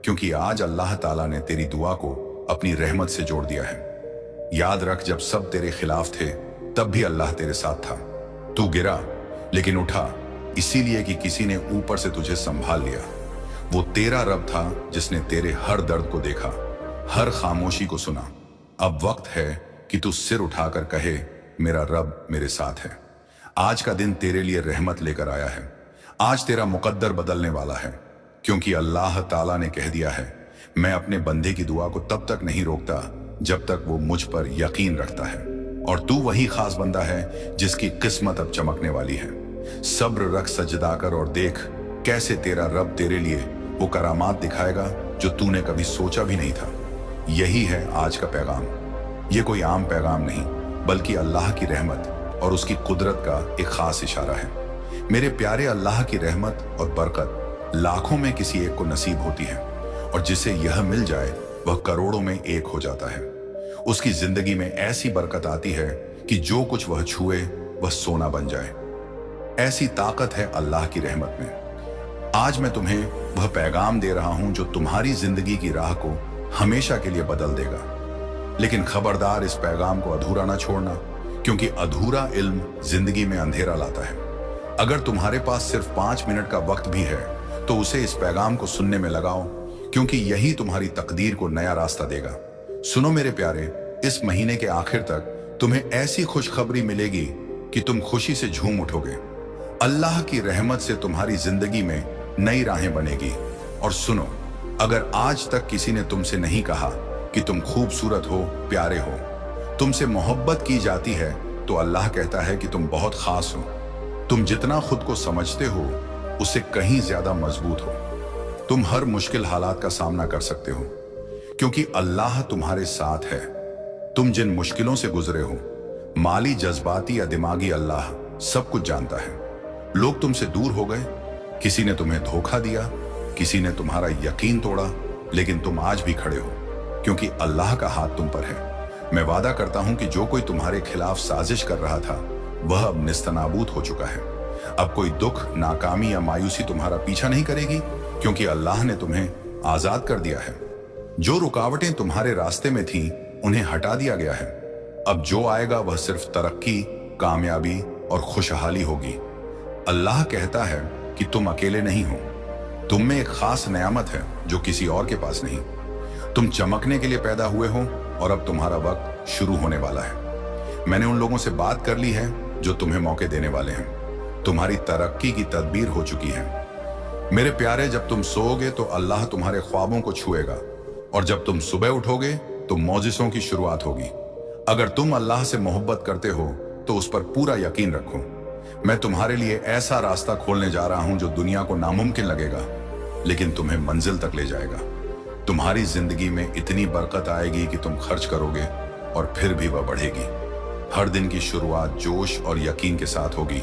क्योंकि आज अल्लाह ताला ने तेरी दुआ को अपनी रहमत से जोड़ दिया है। याद रख, जब सब तेरे खिलाफ थे तब भी अल्लाह तेरे साथ था। तू गिरा लेकिन उठा, इसीलिए कि किसी ने ऊपर से तुझे संभाल लिया। वो तेरा रब था जिसने तेरे हर दर्द को देखा, हर खामोशी को सुना। अब वक्त है कि तू सिर उठाकर कहे, मेरा रब मेरे साथ है। आज का दिन तेरे लिए रहमत लेकर आया है। आज तेरा मुकद्दर बदलने वाला है, क्योंकि अल्लाह ताला ने कह दिया है, मैं अपने बंदे की दुआ को तब तक नहीं रोकता जब तक वो मुझ पर यकीन रखता है। और तू वही खास बंदा है जिसकी किस्मत अब चमकने वाली है। सब्र रख, सजदा कर और देख कैसे तेरा रब तेरे लिए वो करामात दिखाएगा जो तूने कभी सोचा भी नहीं था। यही है आज का पैगाम। ये कोई आम पैगाम नहीं, बल्कि अल्लाह की रहमत और उसकी कुदरत का एक खास इशारा है। मेरे प्यारे, अल्लाह की रहमत और बरकत लाखों में किसी एक को नसीब होती है, और जिसे यह मिल जाए वह करोड़ों में एक हो जाता है। उसकी जिंदगी में ऐसी बरकत आती है कि जो कुछ वह छुए वह सोना बन जाए। ऐसी ताकत है अल्लाह की रहमत में। आज मैं तुम्हें वह पैगाम दे रहा हूं जो तुम्हारी जिंदगी की राह को हमेशा के लिए बदल देगा। लेकिन खबरदार, इस पैगाम को अधूरा ना छोड़ना, क्योंकि अधूरा इल्म जिंदगी में अंधेरा लाता है। अगर तुम्हारे पास सिर्फ 5 मिनट का वक्त भी है तो उसे इस पैगाम को सुनने में लगाओ, क्योंकि यही तुम्हारी तकदीर को नया रास्ता देगा। सुनो मेरे प्यारे, इस महीने के आखिर तक तुम्हें ऐसी खुशखबरी मिलेगी कि तुम खुशी से झूम उठोगे। अल्लाह की रहमत से तुम्हारी जिंदगी में नई राहें बनेगी। और सुनो, अगर आज तक किसी ने तुमसे नहीं कहा कि तुम खूबसूरत हो, प्यारे हो, तुमसे मोहब्बत की जाती है, तो अल्लाह कहता है कि तुम बहुत खास हो। तुम जितना खुद को समझते हो उससे कहीं ज्यादा मजबूत हो। तुम हर मुश्किल हालात का सामना कर सकते हो, क्योंकि अल्लाह तुम्हारे साथ है। तुम जिन मुश्किलों से गुजरे हो, माली, जज्बाती या दिमागी, अल्लाह सब कुछ जानता है। लोग तुमसे दूर हो गए, किसी ने तुम्हें धोखा दिया, किसी ने तुम्हारा यकीन तोड़ा, लेकिन तुम आज भी खड़े हो, क्योंकि अल्लाह का हाथ तुम पर है। मैं वादा करता हूं कि जो कोई तुम्हारे खिलाफ साजिश कर रहा था वह अब निस्तनाबूद हो चुका है। अब कोई दुख, नाकामी या मायूसी तुम्हारा पीछा नहीं करेगी, क्योंकि अल्लाह ने तुम्हें आजाद कर दिया है। जो रुकावटें तुम्हारे रास्ते में थीं, उन्हें हटा दिया गया है। अब जो आएगा वह सिर्फ तरक्की, कामयाबी और खुशहाली होगी। अल्लाह कहता है कि तुम अकेले नहीं हो। तुम में एक खास नेमत है जो किसी और के पास नहीं। तुम चमकने के लिए पैदा हुए हो और अब तुम्हारा वक्त शुरू होने वाला है। मैंने उन लोगों से बात कर ली है जो तुम्हें मौके देने वाले हैं। तुम्हारी तरक्की की तदबीर हो चुकी है। मेरे प्यारे, जब तुम सोओगे तो अल्लाह तुम्हारे ख्वाबों को छुएगा, और जब तुम सुबह उठोगे तो मौजिज़ों की शुरुआत होगी। अगर तुम अल्लाह से मोहब्बत करते हो तो उस पर पूरा यकीन रखो। मैं तुम्हारे लिए ऐसा रास्ता खोलने जा रहा हूं जो दुनिया को नामुमकिन लगेगा, लेकिन तुम्हें मंजिल तक ले जाएगा। तुम्हारी जिंदगी में इतनी बरकत आएगी कि तुम खर्च करोगे और फिर भी वह बढ़ेगी। हर दिन की शुरुआत जोश और यकीन के साथ होगी,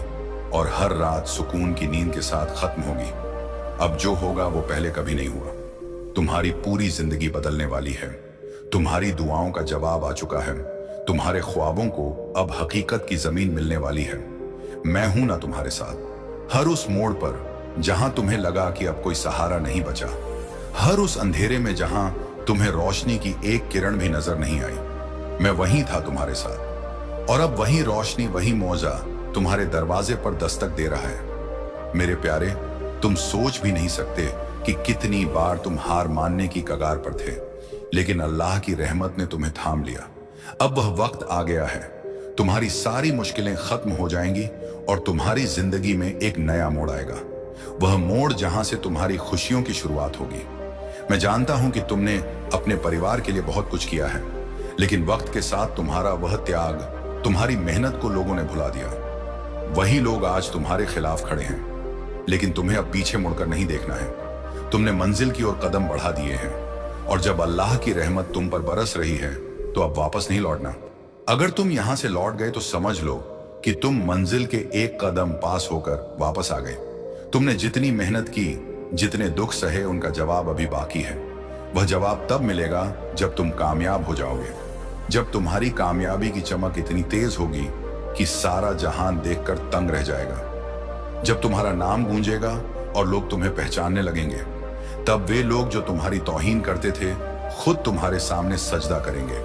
और हर रात सुकून की नींद के साथ खत्म होगी। अब जो होगा वो पहले कभी नहीं हुआ। तुम्हारी पूरी जिंदगी बदलने वाली है। तुम्हारी दुआओं का जवाब आ चुका है। तुम्हारे ख्वाबों को अब हकीकत की जमीन मिलने वाली है। मैं हूं ना तुम्हारे साथ। हर उस मोड़ पर जहां तुम्हें लगा कि अब कोई सहारा नहीं बचा, हर उस अंधेरे में जहां तुम्हें रोशनी की एक किरण भी नजर नहीं आई, मैं वहीं था तुम्हारे साथ। और अब वही रोशनी, वही मौजा तुम्हारे दरवाजे पर दस्तक दे रहा है। मेरे प्यारे, तुम सोच भी नहीं सकते कि कितनी बार तुम हार मानने की कगार पर थे, लेकिन अल्लाह की रहमत ने तुम्हें थाम लिया। अब वह वक्त आ गया है। तुम्हारी सारी मुश्किलें खत्म हो जाएंगी और तुम्हारी जिंदगी में एक नया मोड़ आएगा। वह मोड़ जहां से तुम्हारी खुशियों की शुरुआत होगी। मैं जानता हूं कि तुमने अपने परिवार के लिए बहुत कुछ किया है, लेकिन वक्त के साथ तुम्हारा वह त्याग, तुम्हारी मेहनत को लोगों ने भुला दिया। वही लोग आज तुम्हारे खिलाफ खड़े हैं, लेकिन तुम्हें अब पीछे मुड़कर नहीं देखना है। तुमने मंजिल की ओर कदम बढ़ा दिए हैं, और जब अल्लाह की रहमत तुम पर बरस रही है तो अब वापस नहीं लौटना। अगर तुम यहां से लौट गए तो समझ लो कि तुम मंजिल के एक कदम पास होकर वापस आ गए। तुमने जितनी मेहनत की, जितने दुख सहे, उनका जवाब अभी बाकी है। वह जवाब तब मिलेगा जब तुम कामयाब हो जाओगे, जब तुम्हारी कामयाबी की चमक इतनी तेज होगी कि सारा जहान देखकर तंग रह जाएगा। जब तुम्हारा नाम गूंजेगा और लोग तुम्हें पहचानने लगेंगे, तब वे लोग जो तुम्हारी तौहीन करते थे खुद तुम्हारे सामने सजदा करेंगे।